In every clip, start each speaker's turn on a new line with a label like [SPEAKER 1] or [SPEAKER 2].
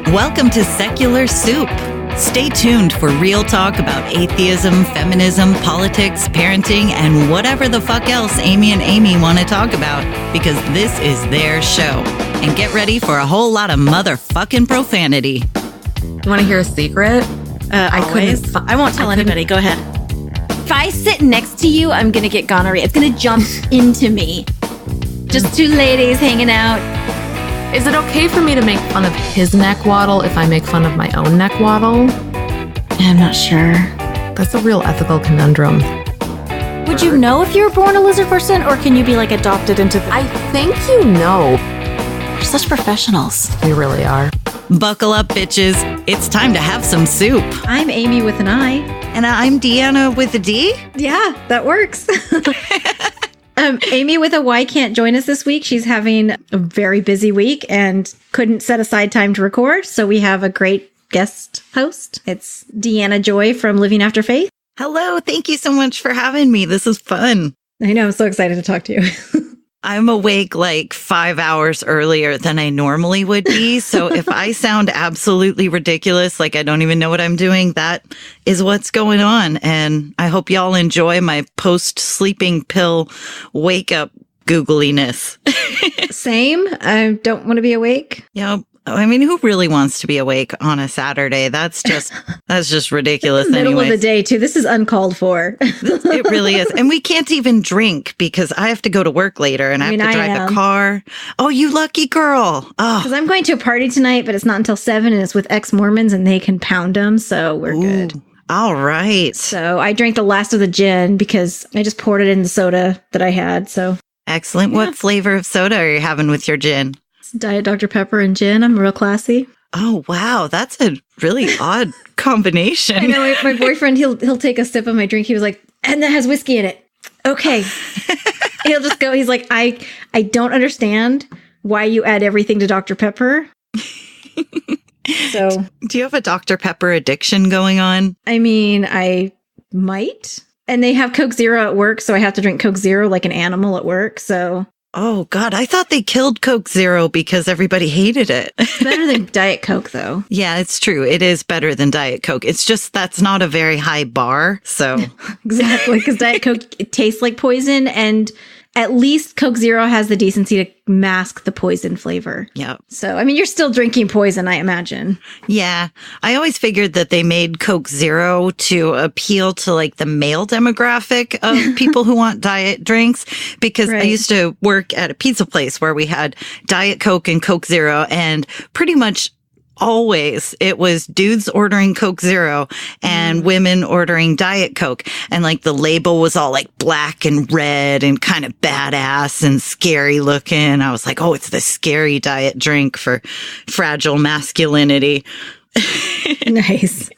[SPEAKER 1] Welcome to Secular Soup. Stay tuned for real talk about atheism, feminism, politics, parenting, and whatever the fuck else Amy and Amy want to talk about, because this is their show. And get ready for a whole lot of motherfucking profanity.
[SPEAKER 2] You want to hear a secret?
[SPEAKER 3] I won't tell anybody. Go ahead. If I sit next to you, I'm going to get gonorrhea. It's going to jump into me. Just two ladies hanging out.
[SPEAKER 2] Is it okay for me to make fun of his neck waddle if I make fun of my own neck waddle?
[SPEAKER 3] I'm not sure.
[SPEAKER 2] That's a real ethical conundrum.
[SPEAKER 3] Would you know if you were born a lizard person, or can you be like adopted into the...
[SPEAKER 2] I think you know.
[SPEAKER 3] We're such professionals.
[SPEAKER 2] We really are.
[SPEAKER 1] Buckle up, bitches. It's time to have some soup.
[SPEAKER 4] I'm Amy with an I.
[SPEAKER 1] And I'm Deanna with a D.
[SPEAKER 4] Yeah, that works. Amy with a Y can't join us this week. She's having a very busy week and couldn't set aside time to record. So we have a great guest host. It's Deanna Joy from Living After Faith.
[SPEAKER 1] Hello. Thank you so much for having me. This is fun.
[SPEAKER 4] I know. I'm so excited to talk to you.
[SPEAKER 1] I'm awake like 5 hours earlier than I normally would be. So if I sound absolutely ridiculous, like I don't even know what I'm doing, that is what's going on. And I hope y'all enjoy my post-sleeping pill wake-up googliness.
[SPEAKER 4] Same. I don't want to be awake.
[SPEAKER 1] Yeah. I mean, who really wants to be awake on a Saturday? That's just ridiculous.
[SPEAKER 4] Middle of the day, too. This is uncalled for.
[SPEAKER 1] It really is. And we can't even drink because I have to go to work later and I have to drive a car. Oh, you lucky girl. Oh,
[SPEAKER 4] because I'm going to a party tonight, but it's not until 7 and it's with ex-Mormons and they can pound them. So we're good.
[SPEAKER 1] All right.
[SPEAKER 4] So I drank the last of the gin because I just poured it in the soda that I had. So
[SPEAKER 1] excellent. Yeah. What flavor of soda are you having with your gin?
[SPEAKER 4] Diet Dr. Pepper and gin. I'm real classy.
[SPEAKER 1] Oh, wow. That's a really odd combination.
[SPEAKER 4] I know. My boyfriend, he'll take a sip of my drink. He was like, and that has whiskey in it. Okay. He'll just go. He's like, I don't understand why you add everything to Dr. Pepper. So,
[SPEAKER 1] do you have a Dr. Pepper addiction going on?
[SPEAKER 4] I mean, I might. And they have Coke Zero at work, so I have to drink Coke Zero like an animal at work. So.
[SPEAKER 1] Oh, God. I thought they killed Coke Zero because everybody hated it.
[SPEAKER 4] It's better than Diet Coke, though.
[SPEAKER 1] Yeah, it's true. It is better than Diet Coke. It's just that's not a very high bar. So
[SPEAKER 4] exactly, because Diet Coke it tastes like poison, and at least Coke Zero has the decency to mask the poison flavor.
[SPEAKER 1] Yeah.
[SPEAKER 4] So, I mean, you're still drinking poison, I imagine.
[SPEAKER 1] Yeah. I always figured that they made Coke Zero to appeal to like the male demographic of people who want diet drinks, because I used to work at a pizza place where we had Diet Coke and Coke Zero, and pretty much always it was dudes ordering Coke Zero and women ordering Diet Coke. And like the label was all like black and red and kind of badass and scary looking. I was like, oh, it's the scary diet drink for fragile masculinity.
[SPEAKER 4] Nice.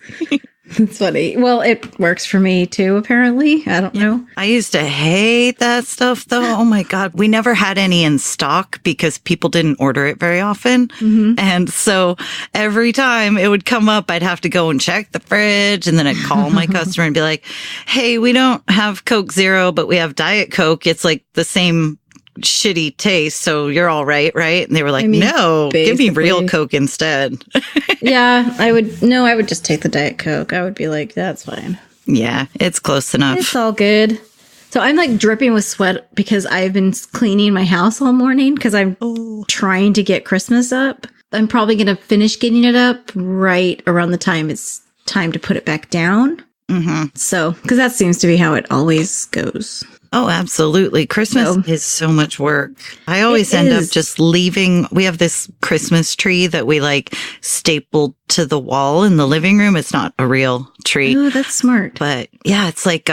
[SPEAKER 4] That's funny. Well, it works for me too, apparently. I don't know.
[SPEAKER 1] I used to hate that stuff though. Oh my God. We never had any in stock because people didn't order it very often. Mm-hmm. And so every time it would come up, I'd have to go and check the fridge. And then I'd call my customer and be like, hey, we don't have Coke Zero, but we have Diet Coke. It's like the same shitty taste, so you're all right? And they were like, no, basically. Give me real Coke instead.
[SPEAKER 4] Yeah, I would just take the Diet Coke. I would be like, that's fine.
[SPEAKER 1] Yeah, it's close enough.
[SPEAKER 4] It's all good. So I'm like dripping with sweat because I've been cleaning my house all morning because I'm trying to get Christmas up. I'm probably going to finish getting it up right around the time it's time to put it back down. Mm-hmm. So, because that seems to be how it always goes.
[SPEAKER 1] Oh, absolutely. Christmas is so much work. I always end up just leaving. We have this Christmas tree that we like stapled to the wall in the living room. It's not a real tree.
[SPEAKER 4] Oh, that's smart.
[SPEAKER 1] But yeah, it's like,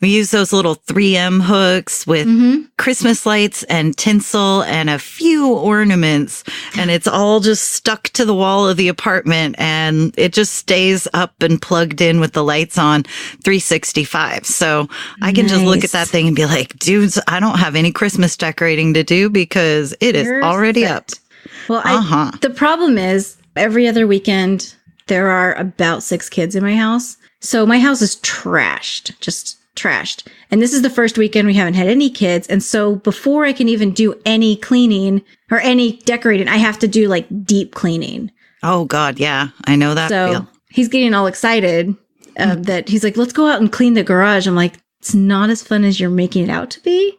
[SPEAKER 1] we use those little 3M hooks with Christmas lights and tinsel and a few ornaments. And it's all just stuck to the wall of the apartment. And it just stays up and plugged in with the lights on 365. So I can just look at that thing and be like, dudes, I don't have any Christmas decorating to do because it is already up.
[SPEAKER 4] Well, the problem is every other weekend, there are about 6 kids in my house. So my house is trashed, just trashed. And this is the first weekend we haven't had any kids. And so before I can even do any cleaning or any decorating, I have to do like deep cleaning.
[SPEAKER 1] Oh, God. Yeah. I know that feel.
[SPEAKER 4] He's getting all excited that he's like, let's go out and clean the garage. I'm like, it's not as fun as you're making it out to be.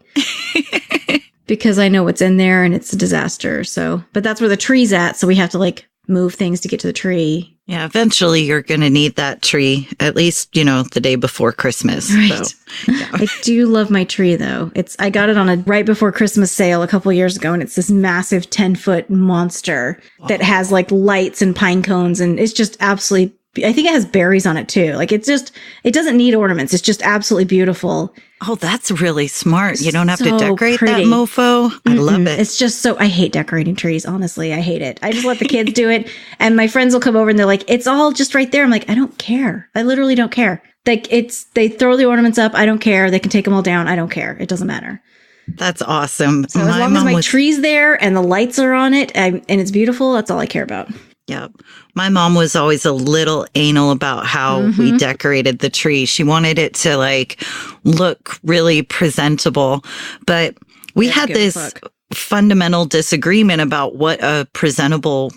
[SPEAKER 4] Because I know what's in there and it's a disaster. So, but that's where the tree's at. So we have to like move things to get to the tree.
[SPEAKER 1] Yeah, eventually you're going to need that tree, at least, the day before Christmas.
[SPEAKER 4] Right.
[SPEAKER 1] So, yeah.
[SPEAKER 4] I do love my tree though. I got it on a right before Christmas sale a couple years ago, and it's this massive 10-foot monster that has like lights and pine cones, and it's just absolutely, I think it has berries on it too. Like it doesn't need ornaments. It's just absolutely beautiful.
[SPEAKER 1] Oh, that's really smart. You don't have
[SPEAKER 4] So
[SPEAKER 1] to decorate
[SPEAKER 4] pretty.
[SPEAKER 1] that mofo. I love it.
[SPEAKER 4] It's just I hate decorating trees. Honestly, I hate it. I just let the kids do it. And my friends will come over and they're like, it's all just right there. I'm like, I don't care. I literally don't care. Like they throw the ornaments up. I don't care. They can take them all down. I don't care. It doesn't matter.
[SPEAKER 1] That's awesome.
[SPEAKER 4] So as long as my tree's there and the lights are on it and it's beautiful, that's all I care about.
[SPEAKER 1] Yep. My mom was always a little anal about how we decorated the tree. She wanted it to like look really presentable, but we had this fundamental disagreement about what a presentable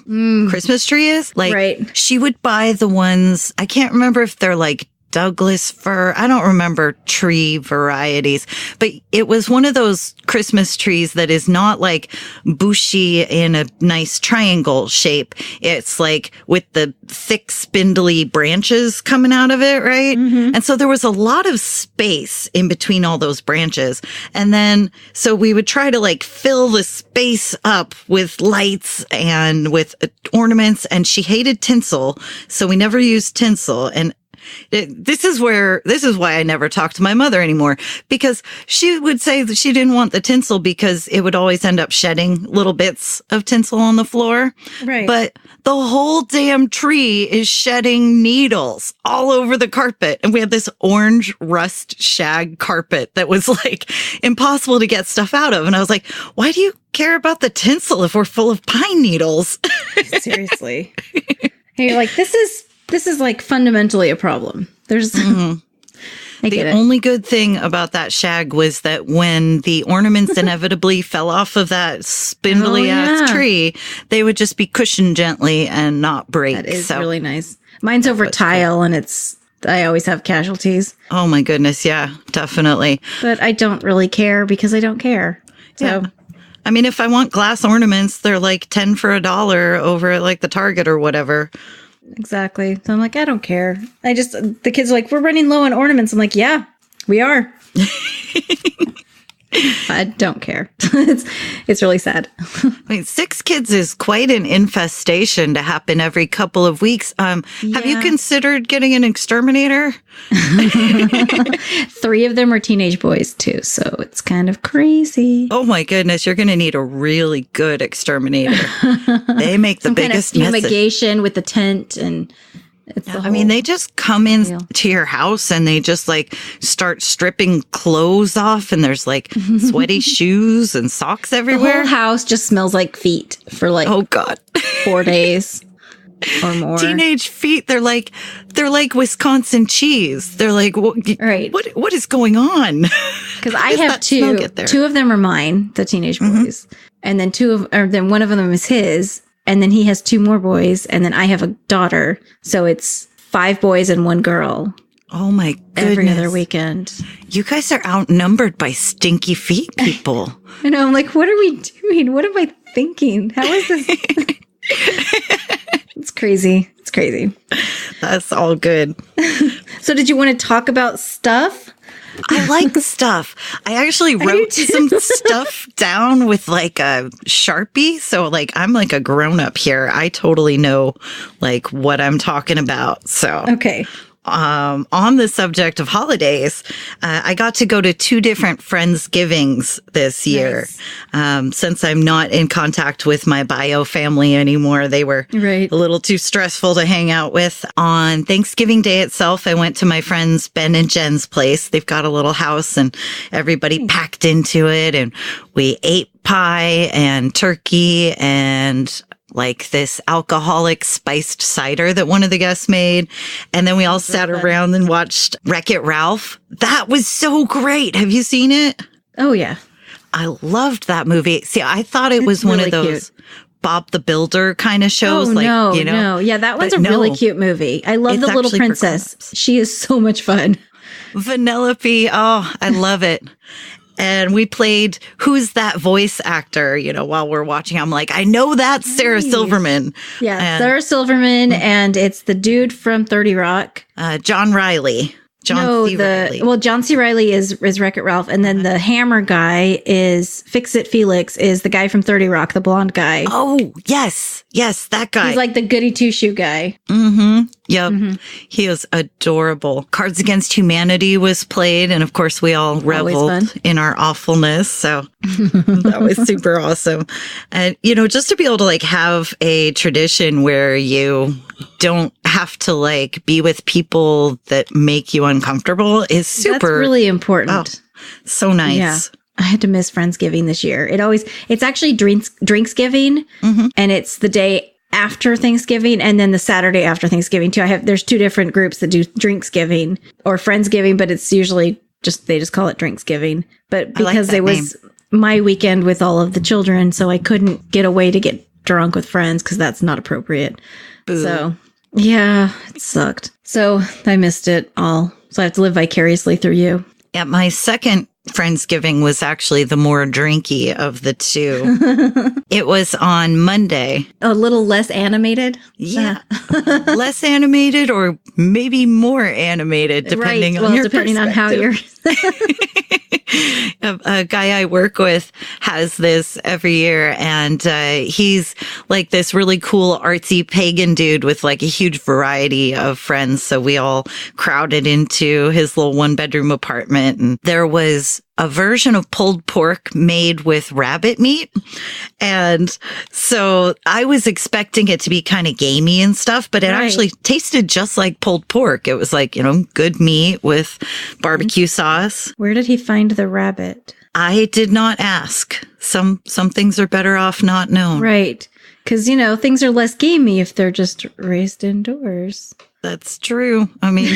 [SPEAKER 1] Christmas tree is. Like she would buy the ones, I can't remember if they're like Douglas fir. I don't remember tree varieties, but it was one of those Christmas trees that is not like bushy in a nice triangle shape. It's like with the thick spindly branches coming out of it, right? And so there was a lot of space in between all those branches. And then, so we would try to like fill the space up with lights and with ornaments, and she hated tinsel. So we never used tinsel. And this is why I never talk to my mother anymore, because she would say that she didn't want the tinsel because it would always end up shedding little bits of tinsel on the floor.
[SPEAKER 4] Right.
[SPEAKER 1] But the whole damn tree is shedding needles all over the carpet. And we had this orange rust shag carpet that was like impossible to get stuff out of. And I was like, why do you care about the tinsel if we're full of pine needles?
[SPEAKER 4] Seriously. And you're like, this is like fundamentally a problem. There's
[SPEAKER 1] the only good thing about that shag was that when the ornaments inevitably fell off of that spindly ass tree, they would just be cushioned gently and not break.
[SPEAKER 4] That is really nice. Mine's over tile, and I always have casualties.
[SPEAKER 1] Oh my goodness, yeah, definitely.
[SPEAKER 4] But I don't really care because I don't care. So.
[SPEAKER 1] Yeah. I mean, if I want glass ornaments, they're like 10 for $1 over at like the Target or whatever.
[SPEAKER 4] Exactly. So I'm like, I don't care. The kids are like, we're running low on ornaments. I'm like, yeah, we are. I don't care. It's really sad.
[SPEAKER 1] I mean, 6 kids is quite an infestation to happen every couple of weeks. Have you considered getting an exterminator?
[SPEAKER 4] 3 of them are teenage boys too, so it's kind of crazy.
[SPEAKER 1] Oh my goodness, you're going to need a really good exterminator. They make the biggest
[SPEAKER 4] kind of fumigation with the tent, and it's
[SPEAKER 1] I mean, they just come in to your house and they just like start stripping clothes off, and there's like sweaty shoes and socks everywhere.
[SPEAKER 4] The whole house just smells like feet for like 4 days. Or more.
[SPEAKER 1] Teenage feet. They're like Wisconsin cheese. They're like, what is going on?
[SPEAKER 4] Because I have 2. 2 of them are mine, the teenage boys, and then then one of them is his, and then he has 2 more boys, and then I have a daughter, so it's 5 boys and 1 girl.
[SPEAKER 1] Oh my goodness!
[SPEAKER 4] Every other weekend. You
[SPEAKER 1] guys are outnumbered by stinky feet people.
[SPEAKER 4] I know. I'm like, what are we doing? What am I thinking? How is this? It's crazy. It's crazy.
[SPEAKER 1] That's all good.
[SPEAKER 4] So did you want to talk about stuff?
[SPEAKER 1] I like stuff. I actually wrote some stuff down with like a Sharpie. So like, I'm like a grown up here. I totally know like what I'm talking about. So,
[SPEAKER 4] okay.
[SPEAKER 1] On the subject of holidays, I got to go to 2 different Friendsgivings this year. Nice. Since I'm not in contact with my bio family anymore, they were a little too stressful to hang out with. On Thanksgiving Day itself, I went to my friends Ben and Jen's place. They've got a little house and everybody packed into it, and we ate pie and turkey and like this alcoholic spiced cider that one of the guests made. And then we all sat around and watched Wreck-It Ralph. That was so great. Have you seen it?
[SPEAKER 4] Oh, yeah.
[SPEAKER 1] I loved that movie. See, I thought it was one of those Bob the Builder kind of shows.
[SPEAKER 4] No. Yeah, that one's a really cute movie. I love the little princess. She is so much fun.
[SPEAKER 1] Vanellope. Oh, I love it. And we played Who's That Voice Actor, while we're watching. I'm like, I know that's Sarah Silverman.
[SPEAKER 4] Yeah, Sarah Silverman. And it's the dude from 30 Rock.
[SPEAKER 1] John Riley. John C. Reilly.
[SPEAKER 4] Well, John C. Reilly is Wreck-It Ralph. And then the hammer guy is Fix-It Felix, is the guy from 30 Rock, the blonde guy.
[SPEAKER 1] Oh, yes. Yes, that guy.
[SPEAKER 4] He's like the goody two-shoe guy.
[SPEAKER 1] Mm-hmm. Yep. Mm-hmm. He is adorable. Cards Against Humanity was played. And of course, we all reveled in our awfulness. So that was super awesome. And, just to be able to like have a tradition where you don't have to like be with people that make you uncomfortable is super.
[SPEAKER 4] That's really important.
[SPEAKER 1] Oh, so nice.
[SPEAKER 4] Yeah. I had to miss Friendsgiving this year. It's actually Drinksgiving, and it's the day after Thanksgiving and then the Saturday after Thanksgiving too. There's two different groups that do Drinksgiving or Friendsgiving, but it's usually they just call it Drinksgiving. But because it was my weekend with all of the children, so I couldn't get away to get drunk with friends because that's not appropriate. Boo. So yeah, it sucked. So I missed it all. So I have to live vicariously through you.
[SPEAKER 1] Yeah, my second Friendsgiving was actually the more drinky of the two. It was on Monday.
[SPEAKER 4] A little less animated?
[SPEAKER 1] Yeah. Less animated or maybe more animated, depending on your
[SPEAKER 4] depending on how you're...
[SPEAKER 1] A guy I work with has this every year, and he's like this really cool artsy pagan dude with like a huge variety of friends. So we all crowded into his little 1-bedroom apartment, and there was a version of pulled pork made with rabbit meat. And so I was expecting it to be kind of gamey and stuff, but it actually tasted just like pulled pork. It was like, good meat with barbecue sauce.
[SPEAKER 4] Where did he find the rabbit?
[SPEAKER 1] I did not ask. Some things are better off not known.
[SPEAKER 4] Right. Because, things are less gamey if they're just raised indoors.
[SPEAKER 1] That's true. I mean,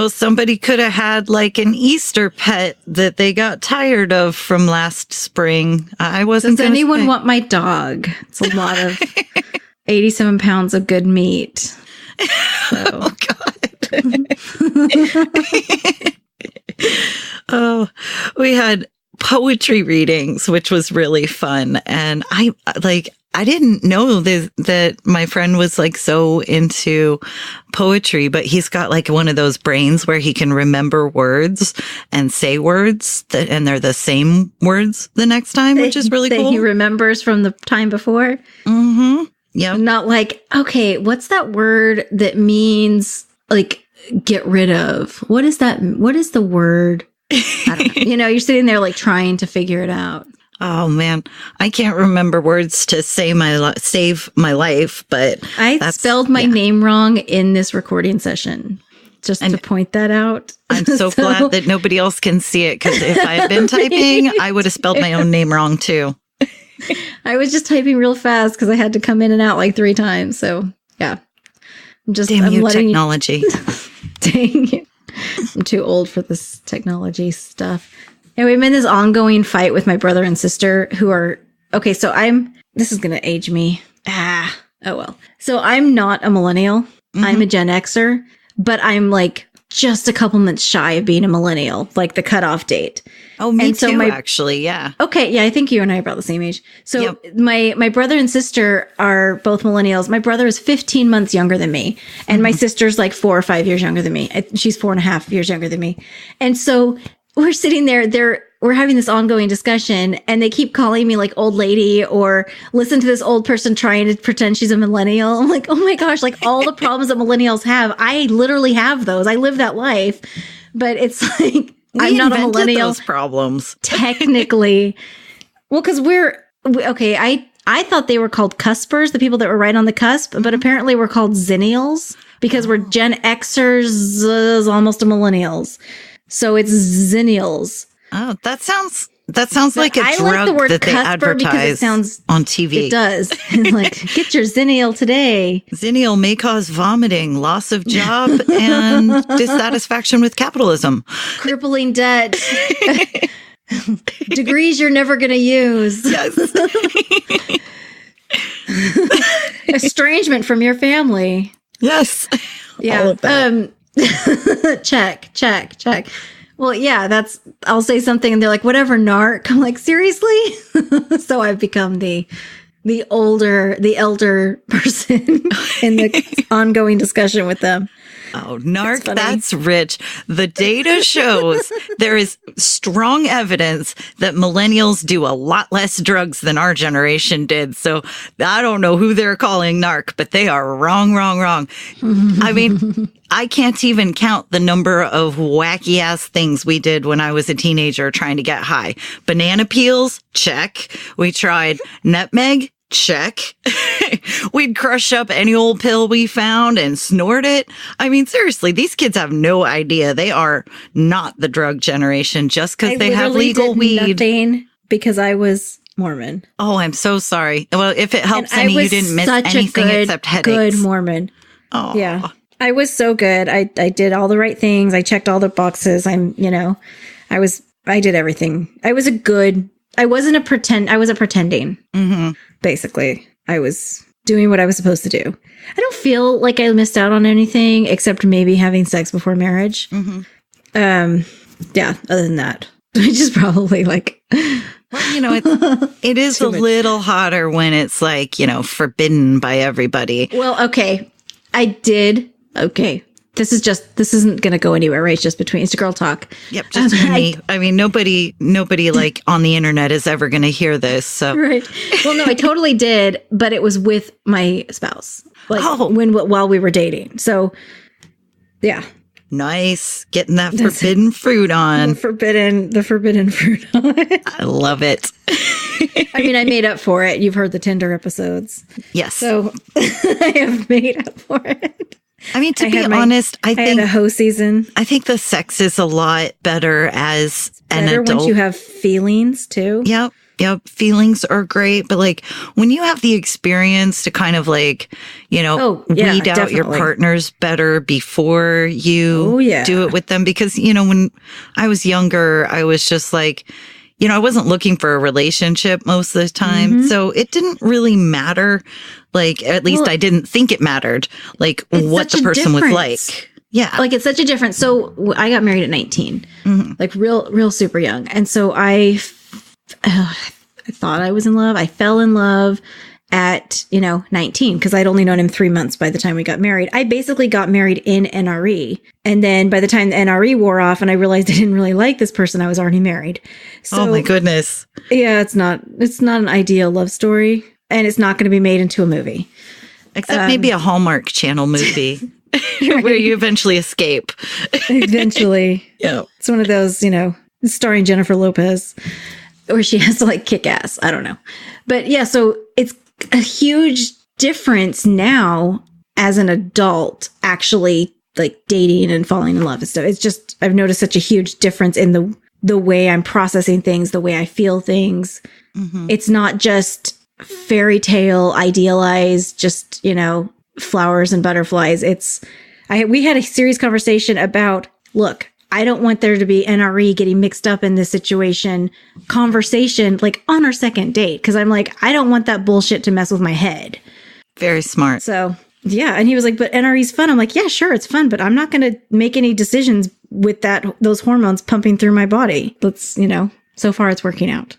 [SPEAKER 1] somebody could have had like an Easter pet that they got tired of from last spring. I wasn't.
[SPEAKER 4] Does anyone want my dog? It's a lot of 87 pounds of good meat. So.
[SPEAKER 1] Oh, God. Oh, we had poetry readings, which was really fun. And I didn't know that my friend was like so into poetry, but he's got like one of those brains where he can remember words and say words and they're the same words the next time, which is really cool.
[SPEAKER 4] He remembers from the time before.
[SPEAKER 1] Mm-hmm. Yeah.
[SPEAKER 4] Not like, okay, what's that word that means like get rid of? What is that? What is the word? I don't know. You're sitting there like trying to figure it out.
[SPEAKER 1] Oh man, I can't remember words to save my life, but
[SPEAKER 4] I spelled my name wrong in this recording session. Just to point that out.
[SPEAKER 1] I'm so glad that nobody else can see it, because if I had been typing, I would have spelled my own name wrong too.
[SPEAKER 4] I was just typing real fast because I had to come in and out like 3 times. So yeah, I'm
[SPEAKER 1] technology.
[SPEAKER 4] Dang you. I'm too old for this technology stuff. And we've been in this ongoing fight with my brother and sister who are, okay, so this is going to age me. Oh well. So I'm not a millennial. Mm-hmm. I'm a Gen Xer, but I'm like just a couple months shy of being a millennial, like the cutoff date.
[SPEAKER 1] Oh, me too, actually. Yeah.
[SPEAKER 4] Okay. Yeah. I think you and I are about the same age. So my brother and sister are both millennials. My brother is 15 months younger than me. And my sister's like 4 or 5 years younger than me. She's 4.5 years younger than me. And so we're sitting there, we're having this ongoing discussion, and they keep calling me like old lady or listen to this old person trying to pretend she's a millennial. I'm like, oh my gosh, like all the problems that millennials have, I literally have those. I live that life, but it's like, I'm not a millennial.
[SPEAKER 1] Those problems.
[SPEAKER 4] Technically. Well, because okay, I thought they were called cuspers, the people that were right on the cusp, but apparently we're called zennials because we're Gen Xers, almost a millennials. So it's zennials.
[SPEAKER 1] Oh, that sounds like a drug like the word that they advertise on TV.
[SPEAKER 4] It does. Like, get your zennial today.
[SPEAKER 1] Zennial may cause vomiting, loss of job, and dissatisfaction with capitalism.
[SPEAKER 4] Crippling debt. Degrees you're never going to use.
[SPEAKER 1] Yes.
[SPEAKER 4] Estrangement from your family.
[SPEAKER 1] Yes.
[SPEAKER 4] Yeah.
[SPEAKER 1] All of that.
[SPEAKER 4] Check. Well, yeah, I'll say something and they're like, whatever, narc. I'm like, seriously? So I've become the elder person in the ongoing discussion with them.
[SPEAKER 1] Oh, narc, that's rich. The data shows there is strong evidence that millennials do a lot less drugs than our generation did. So I don't know who they're calling narc, but they are wrong. I mean, I can't even count the number of wacky ass things we did when I was a teenager trying to get high. Banana peels, check. We tried nutmeg. Check. We'd crush up any old pill we found and snort it. I mean, seriously, these kids have no idea. They are not the drug generation just because they have legal weed.
[SPEAKER 4] Nothing because I was Mormon.
[SPEAKER 1] Oh, I'm so sorry. Well, if it helps any, you didn't miss anything except headaches.
[SPEAKER 4] Good Mormon.
[SPEAKER 1] Oh,
[SPEAKER 4] yeah. I was so good. I did all the right things. I checked all the boxes. I did everything. I was pretending. Mm-hmm. Basically, I was doing what I was supposed to do. I don't feel like I missed out on anything except maybe having sex before marriage. Mm-hmm. Yeah, other than that, which is probably like,
[SPEAKER 1] well, it is a little hotter when it's like, forbidden by everybody.
[SPEAKER 4] Well, okay. I did. Okay. This isn't going to go anywhere, right? It's just it's girl talk.
[SPEAKER 1] Yep, just me. I mean, nobody like on the internet is ever going to hear this. So
[SPEAKER 4] right. Well, no, I totally did, but it was with my spouse, while we were dating. So, yeah.
[SPEAKER 1] Nice, getting that forbidden fruit on.
[SPEAKER 4] The forbidden fruit on.
[SPEAKER 1] I love it.
[SPEAKER 4] I mean, I made up for it. You've heard the Tinder episodes.
[SPEAKER 1] Yes.
[SPEAKER 4] So I have made up for it.
[SPEAKER 1] I mean, to be honest, I think
[SPEAKER 4] had a hoe season.
[SPEAKER 1] I think the sex is a lot better as an adult.
[SPEAKER 4] Once you have feelings too.
[SPEAKER 1] Yep. Feelings are great, but like when you have the experience to kind of like, weed out your partners better before you do it with them. Because, when I was younger, I was just like, I wasn't looking for a relationship most of the time. Mm-hmm. So it didn't really matter. Like, at least I didn't think it mattered, like what the person was like. Yeah.
[SPEAKER 4] Like, it's such a difference. So I got married at 19, like real super young. And so I thought I was in love. I fell in love at, 19 because I'd only known him 3 months by the time we got married. I basically got married in NRE. And then by the time the NRE wore off and I realized I didn't really like this person, I was already married. So,
[SPEAKER 1] oh my goodness.
[SPEAKER 4] Yeah, it's not an ideal love story and it's not going to be made into a movie.
[SPEAKER 1] Except maybe a Hallmark Channel movie where you eventually escape.
[SPEAKER 4] Eventually.
[SPEAKER 1] Yeah.
[SPEAKER 4] It's one of those, starring Jennifer Lopez where she has to like kick ass. I don't know. But yeah, so it's a huge difference now as an adult actually like dating and falling in love and stuff. It's just, I've noticed such a huge difference in the way I'm processing things, the way I feel things. Mm-hmm. It's not just fairy tale, idealized, just, flowers and butterflies. We had a serious conversation about, look, I don't want there to be NRE getting mixed up in this conversation, like on our second date. Cause I'm like, I don't want that bullshit to mess with my head.
[SPEAKER 1] Very smart.
[SPEAKER 4] So yeah. And he was like, but NRE's fun. I'm like, yeah, sure. It's fun, but I'm not going to make any decisions with those hormones pumping through my body. Let's, so far it's working out.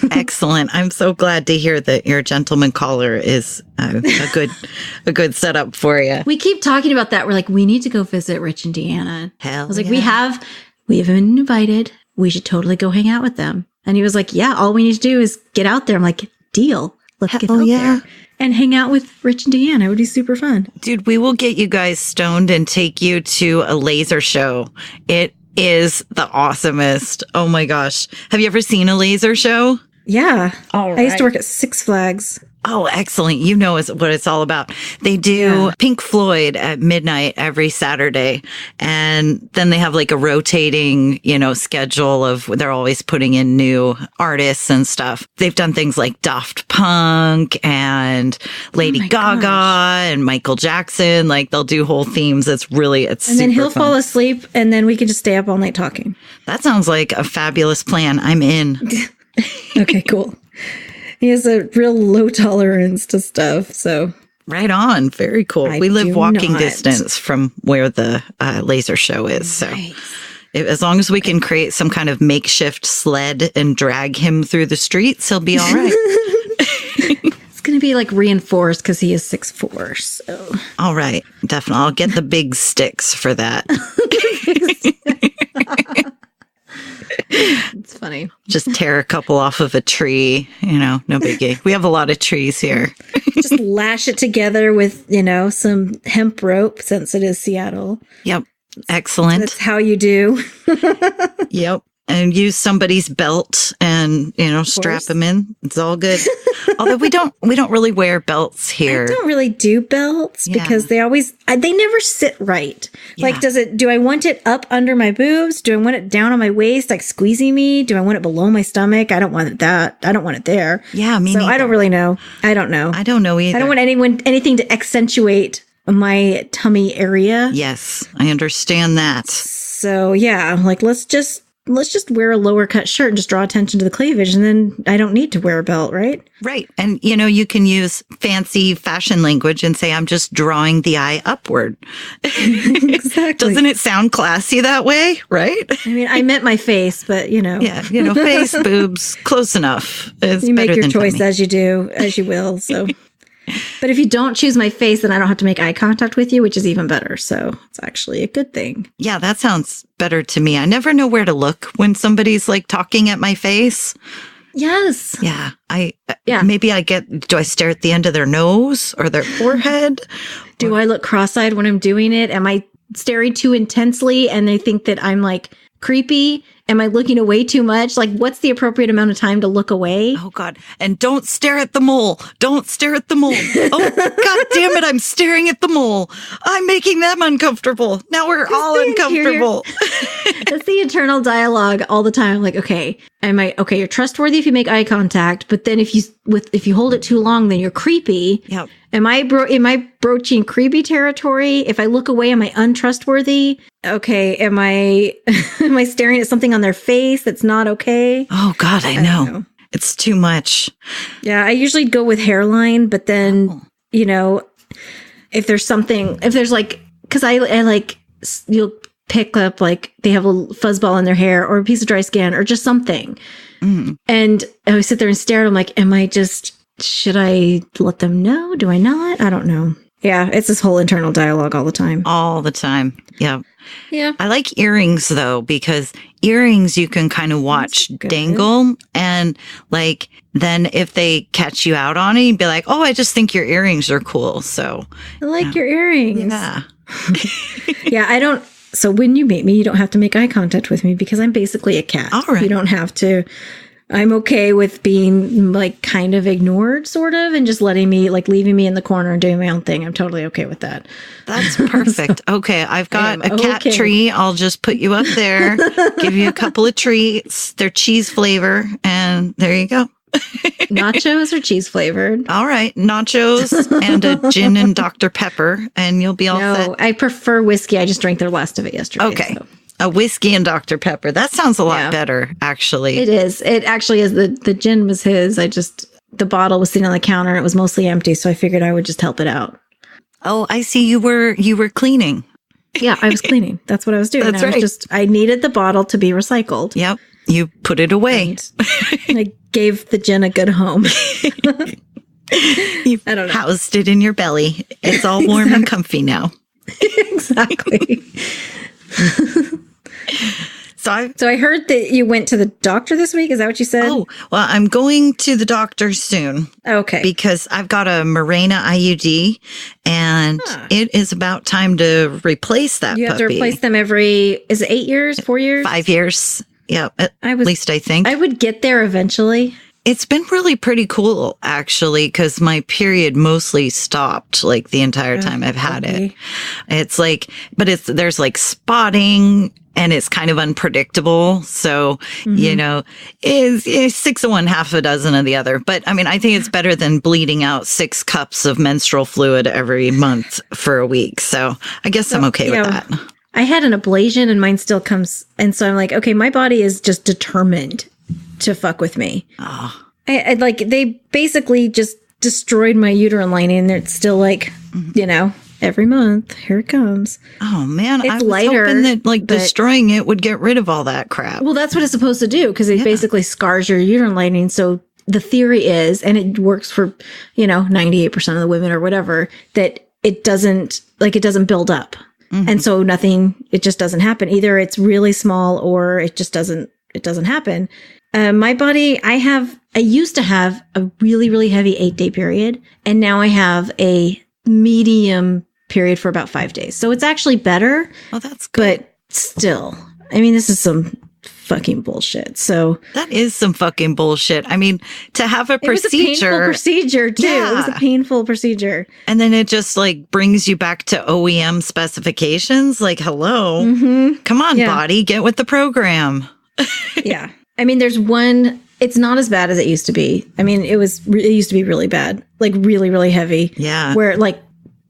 [SPEAKER 1] Excellent. I'm so glad to hear that your gentleman caller is a good setup for you.
[SPEAKER 4] We keep talking about that. We're like, we need to go visit Rich and Deanna.
[SPEAKER 1] Hell,
[SPEAKER 4] I was like, we have been invited. We should totally go hang out with them. And he was like, yeah, all we need to do is get out there. I'm like, deal. Let's get out there and hang out with Rich and Deanna. It would be super fun.
[SPEAKER 1] Dude, we will get you guys stoned and take you to a laser show. It is the awesomest. Oh my gosh. Have you ever seen a laser show?
[SPEAKER 4] Yeah.
[SPEAKER 1] All right.
[SPEAKER 4] I used to work at Six Flags.
[SPEAKER 1] Oh, excellent. You know what it's all about. They do Pink Floyd at midnight every Saturday. And then they have like a rotating, schedule of they're always putting in new artists and stuff. They've done things like Daft Punk and Lady Gaga and Michael Jackson. Like they'll do whole themes. It's and
[SPEAKER 4] then he'll
[SPEAKER 1] fun.
[SPEAKER 4] Fall asleep and then we can just stay up all night talking.
[SPEAKER 1] That sounds like a fabulous plan. I'm in.
[SPEAKER 4] Okay, cool. He has a real low tolerance to stuff. So
[SPEAKER 1] right on. Very cool.
[SPEAKER 4] I
[SPEAKER 1] We live
[SPEAKER 4] do
[SPEAKER 1] walking
[SPEAKER 4] not.
[SPEAKER 1] distance from where the laser show is. So as long as we can create some kind of makeshift sled and drag him through the streets, he'll be all right.
[SPEAKER 4] It's going to be like reinforced because he is 6'4". So
[SPEAKER 1] All right. Definitely. I'll get the big sticks for that.
[SPEAKER 4] it's funny.
[SPEAKER 1] Just tear a couple off of a tree. No biggie. We have a lot of trees here.
[SPEAKER 4] Just lash it together with, some hemp rope since it is Seattle.
[SPEAKER 1] Yep. Excellent.
[SPEAKER 4] That's how you do.
[SPEAKER 1] Yep. And use somebody's belt and, strap them in. It's all good. Although we don't really wear belts here.
[SPEAKER 4] I don't really do belts because they never sit right.
[SPEAKER 1] Yeah.
[SPEAKER 4] Like, do I want it up under my boobs? Do I want it down on my waist, like squeezing me? Do I want it below my stomach? I don't want that. I don't want it there.
[SPEAKER 1] Yeah, me neither.
[SPEAKER 4] I don't really know. I don't know.
[SPEAKER 1] I don't know either.
[SPEAKER 4] I don't want anything to accentuate my tummy area.
[SPEAKER 1] Yes, I understand that.
[SPEAKER 4] So yeah, I'm like, let's just wear a lower cut shirt and just draw attention to the cleavage, and then I don't need to wear a belt, right?
[SPEAKER 1] Right. And, you can use fancy fashion language and say, I'm just drawing the eye upward.
[SPEAKER 4] Exactly.
[SPEAKER 1] Doesn't it sound classy that way? Right?
[SPEAKER 4] I mean, I meant my face, but
[SPEAKER 1] Yeah. Face, boobs, close enough. It's
[SPEAKER 4] you make
[SPEAKER 1] better
[SPEAKER 4] your
[SPEAKER 1] than
[SPEAKER 4] choice
[SPEAKER 1] tummy.
[SPEAKER 4] as you will. So, but if you don't choose my face, then I don't have to make eye contact with you, which is even better. So it's actually a good thing.
[SPEAKER 1] Yeah, that sounds better to me. I never know where to look when somebody's like talking at my face.
[SPEAKER 4] Yes.
[SPEAKER 1] Yeah.
[SPEAKER 4] Yeah.
[SPEAKER 1] Maybe do I stare at the end of their nose or their forehead?
[SPEAKER 4] Do I look cross-eyed when I'm doing it? Am I staring too intensely and they think that I'm like creepy? Am I looking away too much? Like, what's the appropriate amount of time to look away?
[SPEAKER 1] Oh, God. And don't stare at the mole. Don't stare at the mole. Oh, God damn it. I'm staring at the mole. I'm making them uncomfortable. Now we're all uncomfortable.
[SPEAKER 4] That's the internal dialogue all the time. Like, okay, you're trustworthy if you make eye contact, but then if you hold it too long, then you're creepy.
[SPEAKER 1] Yep.
[SPEAKER 4] Am I broaching creepy territory? If I look away, am I untrustworthy? Okay, am I staring at something on their face that's not okay?
[SPEAKER 1] Oh, God, I know. It's too much.
[SPEAKER 4] Yeah, I usually go with hairline, but then, if there's like, because I like, you'll pick up like they have a fuzzball in their hair or a piece of dry skin or just something. Mm. And I would sit there and stare at them like, should I let them know? Do I not? I don't know. Yeah, it's this whole internal dialogue all the time.
[SPEAKER 1] All the time. Yeah.
[SPEAKER 4] Yeah.
[SPEAKER 1] I like earrings though, because earrings you can kind of watch dangle and like, then if they catch you out on it, you'd be like, oh, I just think your earrings are cool. So
[SPEAKER 4] I like your earrings.
[SPEAKER 1] Yeah.
[SPEAKER 4] Yeah. So when you meet me, you don't have to make eye contact with me because I'm basically a cat.
[SPEAKER 1] All right.
[SPEAKER 4] You don't have to. I'm okay with being like kind of ignored sort of and just leaving me in the corner and doing my own thing. I'm totally okay with that.
[SPEAKER 1] That's perfect. Okay. I've got a cat tree. I'll just put you up there, give you a couple of treats. They're cheese flavor and there you go.
[SPEAKER 4] Nachos are cheese flavored.
[SPEAKER 1] All right. Nachos and a gin and Dr. Pepper and you'll be all set.
[SPEAKER 4] No, I prefer whiskey. I just drank the last of it yesterday.
[SPEAKER 1] Okay.
[SPEAKER 4] So.
[SPEAKER 1] A whiskey and Dr. Pepper. That sounds a lot better, actually.
[SPEAKER 4] It is. It actually is. The gin was his. The bottle was sitting on the counter. It was mostly empty. So I figured I would just help it out.
[SPEAKER 1] Oh, I see. You were cleaning.
[SPEAKER 4] Yeah, I was cleaning. That's what I was doing.
[SPEAKER 1] That's right.
[SPEAKER 4] I needed the bottle to be recycled.
[SPEAKER 1] Yep. You put it away.
[SPEAKER 4] I gave the gin a good home.
[SPEAKER 1] You
[SPEAKER 4] I don't know.
[SPEAKER 1] Housed it in your belly. It's all warm and comfy now.
[SPEAKER 4] Exactly. So I heard that you went to the doctor this week. Is that what you said?
[SPEAKER 1] Oh, well, I'm going to the doctor soon.
[SPEAKER 4] Okay.
[SPEAKER 1] Because I've got a Mirena IUD and it is about time to replace that
[SPEAKER 4] You have
[SPEAKER 1] puppy.
[SPEAKER 4] to replace them is it 8 years, 4 years?
[SPEAKER 1] 5 years. Yeah, at least I think.
[SPEAKER 4] I would get there eventually.
[SPEAKER 1] It's been really pretty cool, actually, because my period mostly stopped like the entire time I've had it. It's like, but there's like spotting and it's kind of unpredictable. So, is 6 of one, half a dozen of the other. But I mean, I think it's better than bleeding out 6 cups of menstrual fluid every month for a week. So I guess I'm okay with that.
[SPEAKER 4] I had an ablation and mine still comes. And so I'm like, okay, my body is just determined to fuck with me.
[SPEAKER 1] Oh.
[SPEAKER 4] I like, they basically just destroyed my uterine lining, and it's still like, every month, here it comes.
[SPEAKER 1] Oh man,
[SPEAKER 4] it's
[SPEAKER 1] I was
[SPEAKER 4] lighter,
[SPEAKER 1] hoping that destroying it would get rid of all that crap.
[SPEAKER 4] Well, that's what it's supposed to do, because it basically scars your uterine lining. So the theory is, and it works for, 98% of the women or whatever, that it doesn't build up. Mm-hmm. And so it just doesn't happen. Either it's really small or it just doesn't happen. My body, I used to have a really, really heavy 8-day period, and now I have a medium period for about 5 days. So it's actually better.
[SPEAKER 1] Oh, that's good.
[SPEAKER 4] But still, I mean, this is some fucking bullshit. So
[SPEAKER 1] that is some fucking bullshit. I mean, to have a procedure.
[SPEAKER 4] It was a painful procedure too. Yeah. It was a painful procedure.
[SPEAKER 1] And then it just brings you back to OEM specifications. Like, hello, come on, body, get with the program.
[SPEAKER 4] Yeah. I mean, there's one, it's not as bad as it used to be. I mean, it used to be really bad, like really, really heavy.
[SPEAKER 1] Yeah.
[SPEAKER 4] Where like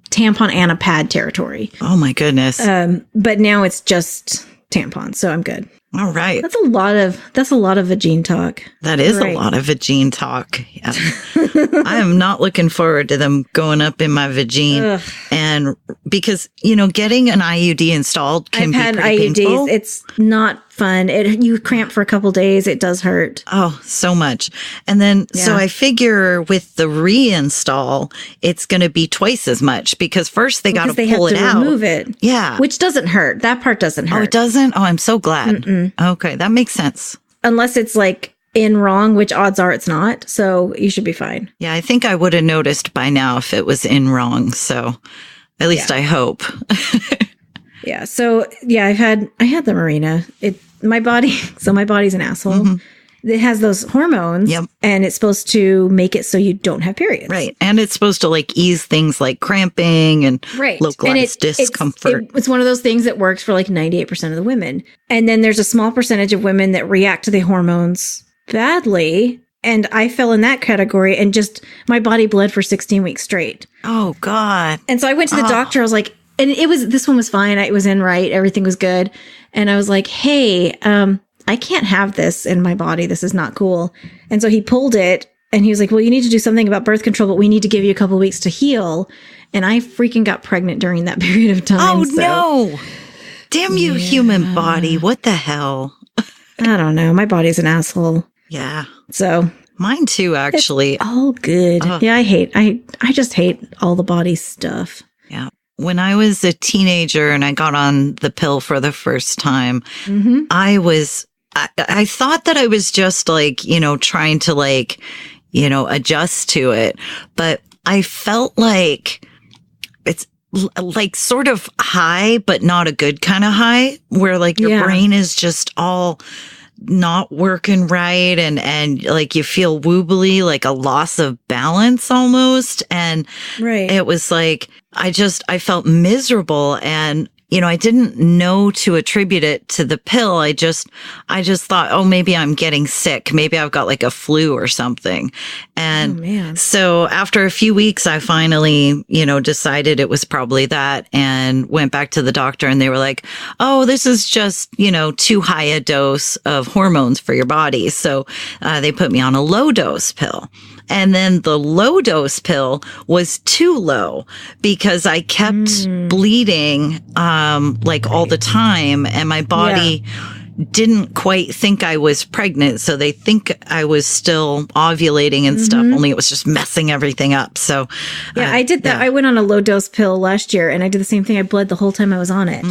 [SPEAKER 4] tampon and a pad territory.
[SPEAKER 1] Oh my goodness.
[SPEAKER 4] But now it's just tampons. So I'm good.
[SPEAKER 1] All right.
[SPEAKER 4] That's a lot of vagine talk.
[SPEAKER 1] That is a lot of vagine talk. Yeah. I am not looking forward to them going up in my vagine. Ugh. And because, getting an IUD installed can be pretty painful. I've had IUDs. It's not fun. You cramp for a couple days. It does hurt. Oh, so much. And then, so I figure with the reinstall, it's going to be twice as much, because first they got to pull it out.
[SPEAKER 4] Remove it.
[SPEAKER 1] Yeah.
[SPEAKER 4] Which doesn't hurt. That part doesn't hurt.
[SPEAKER 1] Oh, it doesn't? Oh, I'm so glad. Mm-mm. Okay. That makes sense.
[SPEAKER 4] Unless it's like in wrong, which odds are it's not. So you should be fine.
[SPEAKER 1] Yeah. I think I would have noticed by now if it was in wrong. So at least I hope.
[SPEAKER 4] Yeah. So I had the Mirena. My body's an asshole. Mm-hmm. It has those hormones, and it's supposed to make it so you don't have periods.
[SPEAKER 1] Right. And it's supposed to ease things like cramping and localized discomfort.
[SPEAKER 4] It's one of those things that works for 98% of the women. And then there's a small percentage of women that react to the hormones badly. And I fell in that category, and just my body bled for 16 weeks straight.
[SPEAKER 1] Oh, God.
[SPEAKER 4] And so I went to the doctor. I was like, and this one was fine. It was in right. Everything was good. And I was like, hey, I can't have this in my body. This is not cool. And so he pulled it, and he was like, well, you need to do something about birth control, but we need to give you a couple of weeks to heal. And I freaking got pregnant during that period of time.
[SPEAKER 1] Oh, no. Damn you, human body. What the hell?
[SPEAKER 4] I don't know. My body's an asshole.
[SPEAKER 1] Yeah.
[SPEAKER 4] So
[SPEAKER 1] mine too, actually.
[SPEAKER 4] It's all good. Yeah. I just hate all the body stuff.
[SPEAKER 1] Yeah. When I was a teenager and I got on the pill for the first time, I thought that I was just trying to adjust to it. But I felt like it's sort of high, but not a good kind of high, where your brain is just all not working right, and you feel wobbly, like a loss of balance almost. And it was I felt miserable, and I didn't know to attribute it to the pill. I just thought, oh, maybe I'm getting sick. Maybe I've got a flu or something. And so after a few weeks, I finally, decided it was probably that, and went back to the doctor, and they were like, oh, this is just, too high a dose of hormones for your body. So they put me on a low dose pill. And then the low dose pill was too low, because I kept bleeding, all the time, and my body didn't quite think I was pregnant. So they think I was still ovulating and stuff, only it was just messing everything up. So
[SPEAKER 4] I did that. I went on a low dose pill last year, and I did the same thing. I bled the whole time I was on it.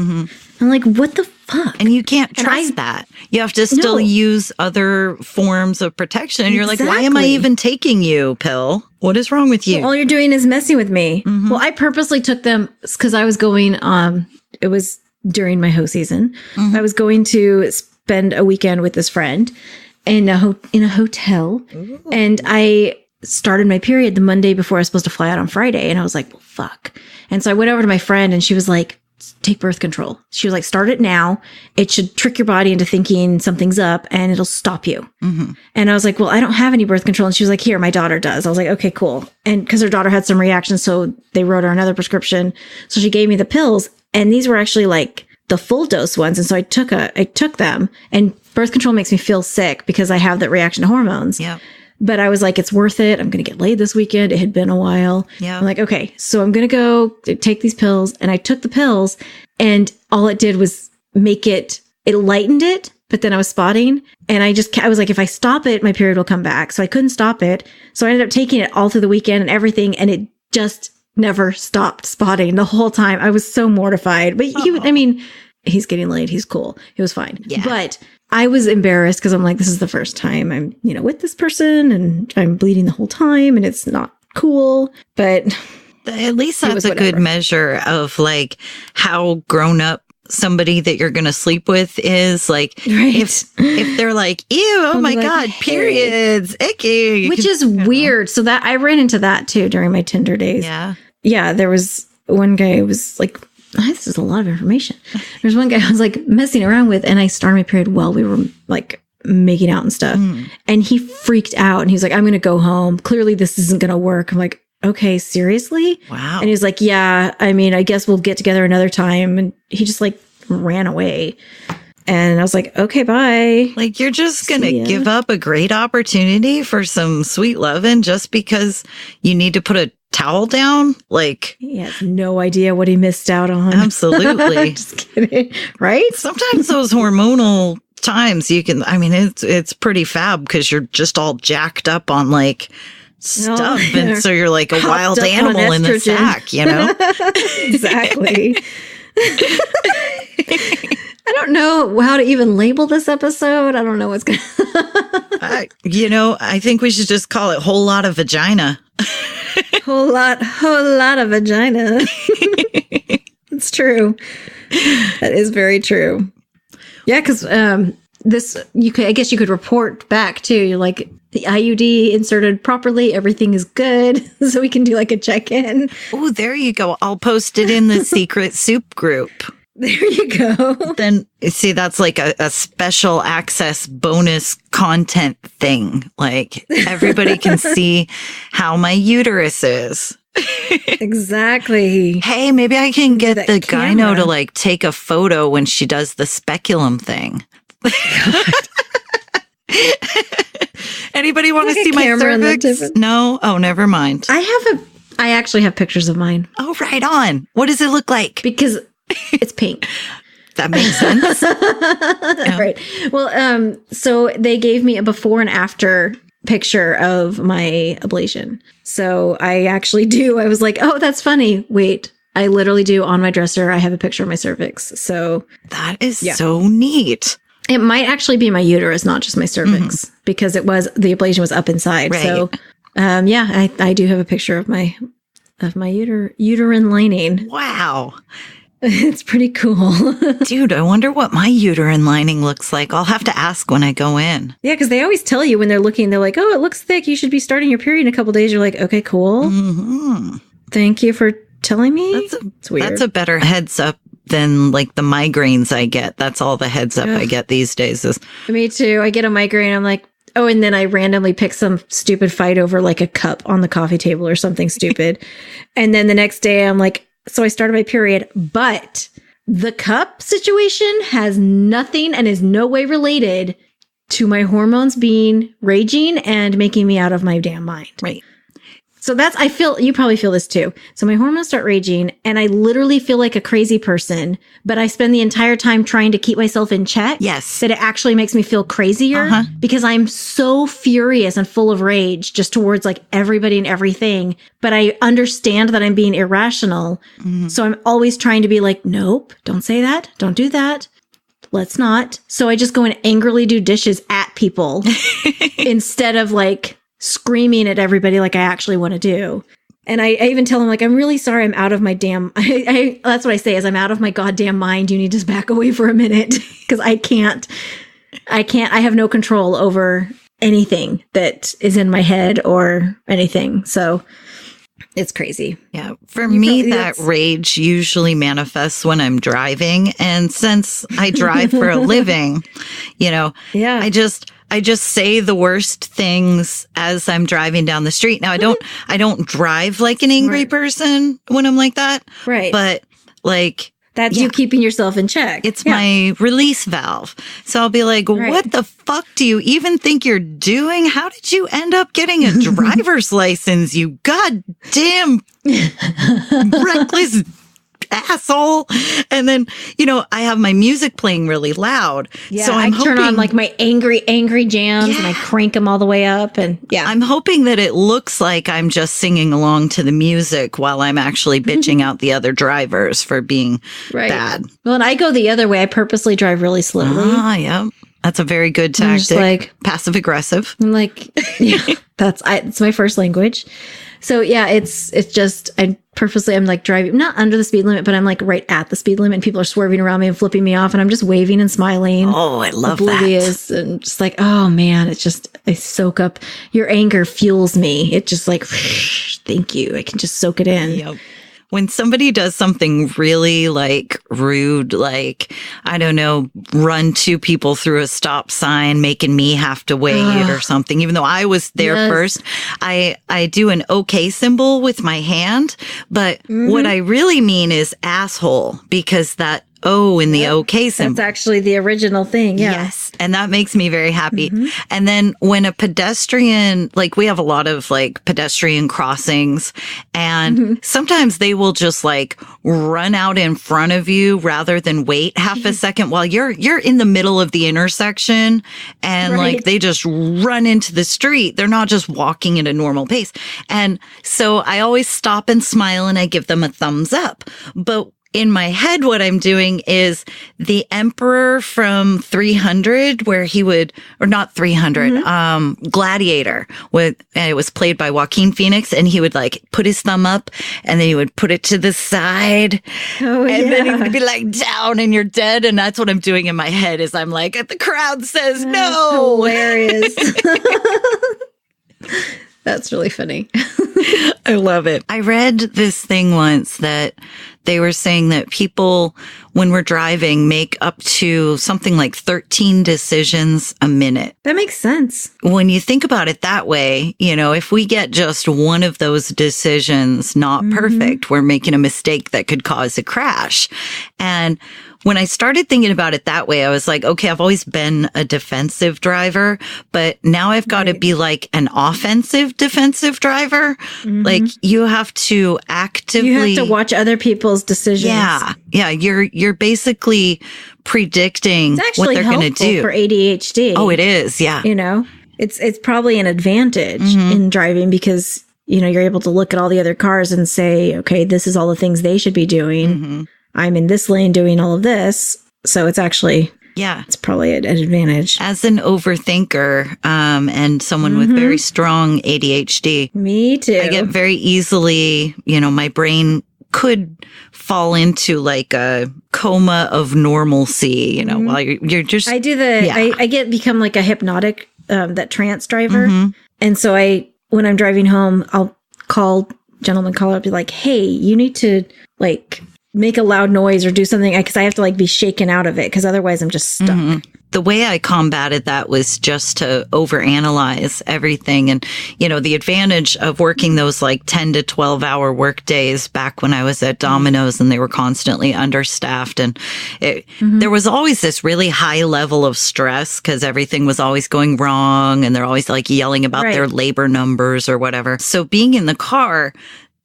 [SPEAKER 4] I'm like, what the fuck?
[SPEAKER 1] And you can't trust that. You have to still use other forms of protection. And you're like, why am I even taking you, pill? What is wrong with you?
[SPEAKER 4] Well, all you're doing is messing with me. Well, I purposely took them because I was going, it was during my hoe season. I was going to spend a weekend with this friend in a hotel. Ooh. And I started my period the Monday before I was supposed to fly out on Friday. And I was like, well, fuck. And so I went over to my friend, and she was like, take birth control. She was like, start it now. It should trick your body into thinking something's up, and it'll stop you. And I was like, well, I don't have any birth control. And she was like, here, my daughter does. I was like, okay, cool. And because her daughter had some reactions, so they wrote her another prescription. So she gave me the pills, and these were actually the full dose ones. And so I took them, and birth control makes me feel sick because I have that reaction to hormones.
[SPEAKER 1] Yeah.
[SPEAKER 4] But I was like, it's worth it. I'm going to get laid this weekend. It had been a while.
[SPEAKER 1] Yeah.
[SPEAKER 4] I'm like, okay, so I'm going to go take these pills. And I took the pills and all it did was it lightened it. But then I was spotting and I was like, if I stop it, my period will come back. So I couldn't stop it. So I ended up taking it all through the weekend and everything. And it just never stopped spotting the whole time. I was so mortified. But he's getting laid. He's cool. It was fine.
[SPEAKER 1] Yeah.
[SPEAKER 4] But I was embarrassed because I'm like, this is the first time I'm, with this person and I'm bleeding the whole time and it's not cool. But
[SPEAKER 1] at least that's a good measure of like how grown up somebody that you're going to sleep with is. Like, if they're like, ew, oh my God, periods, icky.
[SPEAKER 4] Which is weird. So that I ran into that too during my Tinder days.
[SPEAKER 1] Yeah.
[SPEAKER 4] Yeah. There was one guy who was like, this is a lot of information. There's one guy I was like messing around with and I started my period while we were like making out and stuff. And he freaked out and he was like, I'm going to go home. Clearly this isn't going to work. I'm like, okay, seriously?
[SPEAKER 1] Wow.
[SPEAKER 4] And he was like, yeah, I guess we'll get together another time. And he just like ran away. And I was like, okay, bye.
[SPEAKER 1] Like, you're just going to give up a great opportunity for some sweet loving just because you need to put a towel down? Like,
[SPEAKER 4] he has no idea what he missed out on.
[SPEAKER 1] Absolutely.
[SPEAKER 4] Just kidding. Right?
[SPEAKER 1] Sometimes those hormonal times it's pretty fab because you're just all jacked up on like stuff. And so you're like a wild animal in the sack,
[SPEAKER 4] Exactly. I don't know how to even label this episode. I don't know what's going to...
[SPEAKER 1] I think we should just call it Whole Lot of Vagina.
[SPEAKER 4] Whole lot of vagina. It's true. That is very true. Yeah, because I guess you could report back too. You're like, the IUD inserted properly. Everything is good. So we can do like a check-in.
[SPEAKER 1] Oh, there you go. I'll post it in the secret soup group.
[SPEAKER 4] There you go.
[SPEAKER 1] Then see, that's like a special access bonus content thing. Like everybody can see how my uterus is.
[SPEAKER 4] Exactly.
[SPEAKER 1] Hey, maybe I can get the
[SPEAKER 4] camera.
[SPEAKER 1] gyno to like take a photo when she does the speculum thing. Anybody want to see my cervix? No? Oh, never mind.
[SPEAKER 4] I actually have pictures of mine.
[SPEAKER 1] Oh, right on. What does it look like?
[SPEAKER 4] Because it's pink.
[SPEAKER 1] That makes sense. Yeah.
[SPEAKER 4] Right. Well, so they gave me a before and after picture of my ablation. So I was like, oh, that's funny. Wait, I literally do on my dresser. I have a picture of my cervix. So
[SPEAKER 1] that is so neat.
[SPEAKER 4] It might actually be my uterus, not just my cervix, because the ablation was up inside.
[SPEAKER 1] Right.
[SPEAKER 4] So, I do have a picture of my uterine lining.
[SPEAKER 1] Wow.
[SPEAKER 4] It's pretty cool.
[SPEAKER 1] Dude, I wonder what my uterine lining looks like. I'll have to ask when I go in.
[SPEAKER 4] Yeah, because they always tell you when they're looking, they're like, oh, it looks thick. You should be starting your period in a couple days. You're like, okay, cool. Mm-hmm. Thank you for telling me. It's weird.
[SPEAKER 1] That's a better heads up than like the migraines I get. That's all the heads up I get these days.
[SPEAKER 4] Me too. I get a migraine. I'm like, oh, and then I randomly pick some stupid fight over like a cup on the coffee table or something stupid. And then the next day I'm like, so I started my period, but the cup situation has nothing and is no way related to my hormones being raging and making me out of my damn mind.
[SPEAKER 1] Right.
[SPEAKER 4] So you probably feel this too. So my hormones start raging and I literally feel like a crazy person, but I spend the entire time trying to keep myself in check.
[SPEAKER 1] Yes.
[SPEAKER 4] That it actually makes me feel crazier because I'm so furious and full of rage just towards like everybody and everything. But I understand that I'm being irrational. Mm-hmm. So I'm always trying to be like, nope, don't say that. Don't do that. Let's not. So I just go and angrily do dishes at people instead of like screaming at everybody like I actually want to do. And I even tell them like, I'm really sorry. I'm out of my damn, that's what I say is I'm out of my goddamn mind. You need to back away for a minute because I have no control over anything that is in my head or anything. So it's crazy.
[SPEAKER 1] Yeah. For me, that rage usually manifests when I'm driving. And since I drive for a living, I just say the worst things as I'm driving down the street. Now, I don't drive like an angry person when I'm like that.
[SPEAKER 4] Right.
[SPEAKER 1] But like
[SPEAKER 4] That's you keeping yourself in check.
[SPEAKER 1] It's my release valve. So I'll be like, what the fuck do you even think you're doing? How did you end up getting a driver's license, you goddamn reckless asshole? And then, I have my music playing really loud.
[SPEAKER 4] Yeah, so I turn on like my angry jams and I crank them all the way up. And
[SPEAKER 1] I'm hoping that it looks like I'm just singing along to the music while I'm actually bitching out the other drivers for being bad.
[SPEAKER 4] Well, and I go the other way. I purposely drive really slowly.
[SPEAKER 1] Yeah. That's a very good tactic. Like passive aggressive.
[SPEAKER 4] I'm like, it's my first language. So it's just, I'm like driving, not under the speed limit, but I'm like right at the speed limit and people are swerving around me and flipping me off and I'm just waving and smiling.
[SPEAKER 1] Oh, I love
[SPEAKER 4] oblivious that. And just like, oh man, it's just, I soak up, your anger fuels me. It just like, thank you. I can just soak it in.
[SPEAKER 1] Yep. When somebody does something really like rude, like, I don't know, run two people through a stop sign, making me have to wait or something, even though I was there first, I do an okay symbol with my hand. But what I really mean is asshole, because that O in the okay symbol.
[SPEAKER 4] That's actually the original thing. Yeah.
[SPEAKER 1] Yes. And that makes me very happy. And then when a pedestrian, like we have a lot of like pedestrian crossings and sometimes they will just like run out in front of you rather than wait half a second while you're in the middle of the intersection and like they just run into the street. They're not just walking at a normal pace. And so I always stop and smile and I give them a thumbs up. But in my head, what I'm doing is the Emperor from 300, where he would, or not 300, Gladiator, and it was played by Joaquin Phoenix, and he would like put his thumb up, and then he would put it to the side, and then he would be like down, and you're dead, and that's what I'm doing in my head. Is I'm like, the crowd says no.
[SPEAKER 4] Hilarious. That's really funny.
[SPEAKER 1] I love it. I read this thing once that they were saying that people, when we're driving, make up to something like 13 decisions a minute.
[SPEAKER 4] That makes sense.
[SPEAKER 1] When you think about it that way, if we get just one of those decisions not perfect, we're making a mistake that could cause a crash. And when I started thinking about it that way, I was like, okay, I've always been a defensive driver, but now I've got to be like an offensive defensive driver. Like you have to actively,
[SPEAKER 4] you have to watch other people's decisions.
[SPEAKER 1] Yeah. You're basically predicting what they're going to do.
[SPEAKER 4] For ADHD.
[SPEAKER 1] Oh, it is. Yeah.
[SPEAKER 4] It's probably an advantage in driving because, you're able to look at all the other cars and say, okay, this is all the things they should be doing. I'm in this lane doing all of this. So it's actually, it's probably an advantage.
[SPEAKER 1] As an overthinker and someone with very strong ADHD.
[SPEAKER 4] Me too.
[SPEAKER 1] I get very easily, my brain could fall into like a coma of normalcy, while you're just.
[SPEAKER 4] I do become like a hypnotic, that trance driver. And so when I'm driving home, I'll call up, be like, hey, you need to like make a loud noise or do something because I have to like be shaken out of it because otherwise I'm just stuck. The
[SPEAKER 1] way I combated that was just to overanalyze everything. And, the advantage of working those like 10 to 12 hour work days back when I was at Domino's and they were constantly understaffed. And there was always this really high level of stress because everything was always going wrong and they're always like yelling about their labor numbers or whatever. So being in the car,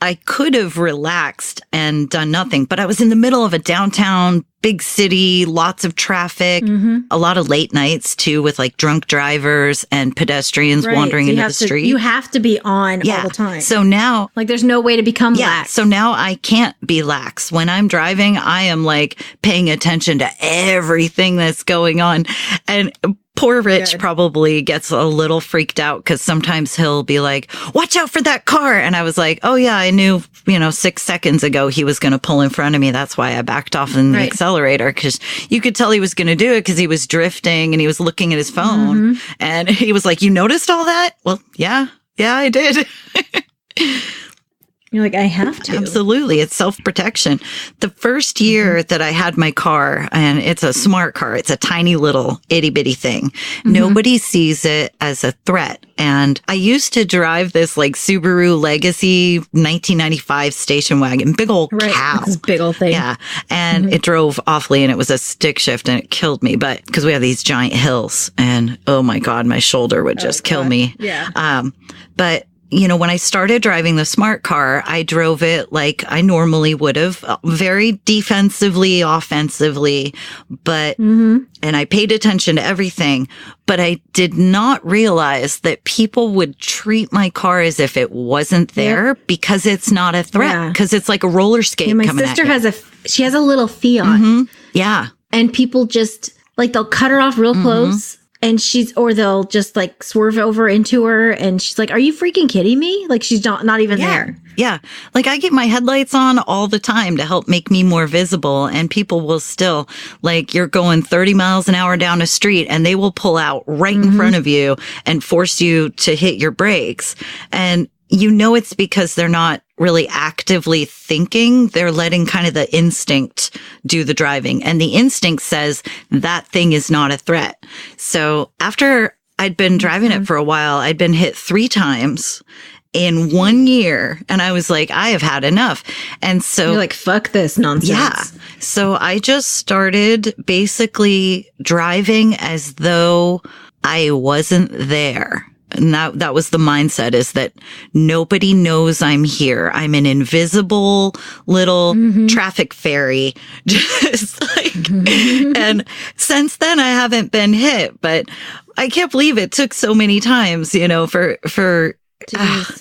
[SPEAKER 1] I could have relaxed and done nothing, but I was in the middle of a downtown big city, lots of traffic, a lot of late nights too, with like drunk drivers and pedestrians wandering into the street.
[SPEAKER 4] You have to be on all the time.
[SPEAKER 1] So now,
[SPEAKER 4] like, there's no way to become lax.
[SPEAKER 1] So now I can't be lax. When I'm driving, I am like paying attention to everything that's going on. And poor Rich probably gets a little freaked out because sometimes he'll be like, watch out for that car. And I was like, oh yeah, I knew, 6 seconds ago he was going to pull in front of me. That's why I backed off in the accelerator because you could tell he was going to do it because he was drifting and he was looking at his phone. And he was like, you noticed all that? Well, yeah, I did.
[SPEAKER 4] You're like, I have to.
[SPEAKER 1] Absolutely. It's self-protection. The first year that I had my car, and it's a smart car, it's a tiny little itty bitty thing. Nobody sees it as a threat. And I used to drive this like Subaru Legacy 1995 station wagon, big old cow.
[SPEAKER 4] This big old thing.
[SPEAKER 1] Yeah. And it drove awfully, and it was a stick shift, and it killed me. But because we have these giant hills, and oh my God, my shoulder would just kill me.
[SPEAKER 4] Yeah.
[SPEAKER 1] But you know, when I started driving the smart car, I drove it like I normally would have, very defensively, offensively, but, and I paid attention to everything, but I did not realize that people would treat my car as if it wasn't there because it's not a threat, because it's like a roller skate.
[SPEAKER 4] Yeah, my sister has she has a little Fiat.
[SPEAKER 1] Yeah.
[SPEAKER 4] And people just like, they'll cut her off real close. And or they'll just like swerve over into her, and she's like, are you freaking kidding me? Like, she's not even there.
[SPEAKER 1] Yeah. Like, I get my headlights on all the time to help make me more visible, and people will still, like, you're going 30 miles an hour down a street and they will pull out right in front of you and force you to hit your brakes. And you know, it's because they're not really actively thinking. They're letting kind of the instinct do the driving. And the instinct says that thing is not a threat. So after I'd been driving it for a while, I'd been hit 3 times in 1 year. And I was like, I have had enough. And so
[SPEAKER 4] you're like, fuck this nonsense.
[SPEAKER 1] Yeah. So I just started basically driving as though I wasn't there. And that was the mindset, is that nobody knows I'm here. I'm an invisible little traffic fairy. Just like, and since then I haven't been hit, but I can't believe it took so many times, you know, for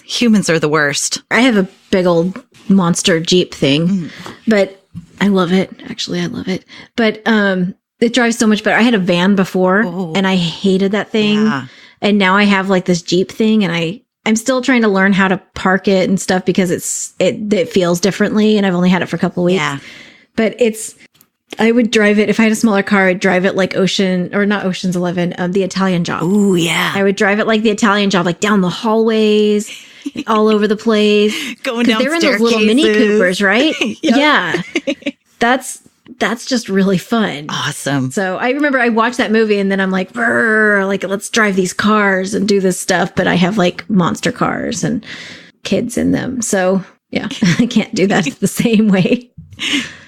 [SPEAKER 1] humans are the worst.
[SPEAKER 4] I have a big old monster Jeep thing, but I love it. Actually, I love it. But, it drives so much better. I had a van before and I hated that thing. Yeah. And now I have like this Jeep thing, and I'm still trying to learn how to park it and stuff because it feels differently, and I've only had it for a couple of weeks. Yeah. But I would drive it, if I had a smaller car, I'd drive it like not Ocean's 11, the Italian Job.
[SPEAKER 1] Ooh, yeah.
[SPEAKER 4] I would drive it like the Italian Job, like down the hallways, all over the place.
[SPEAKER 1] Going down
[SPEAKER 4] they're in those little Mini Coopers, right? Yeah. That's just really fun.
[SPEAKER 1] Awesome.
[SPEAKER 4] So I remember I watched that movie, and then I'm like, let's drive these cars and do this stuff. But I have like monster cars and kids in them. So yeah, I can't do that the same way.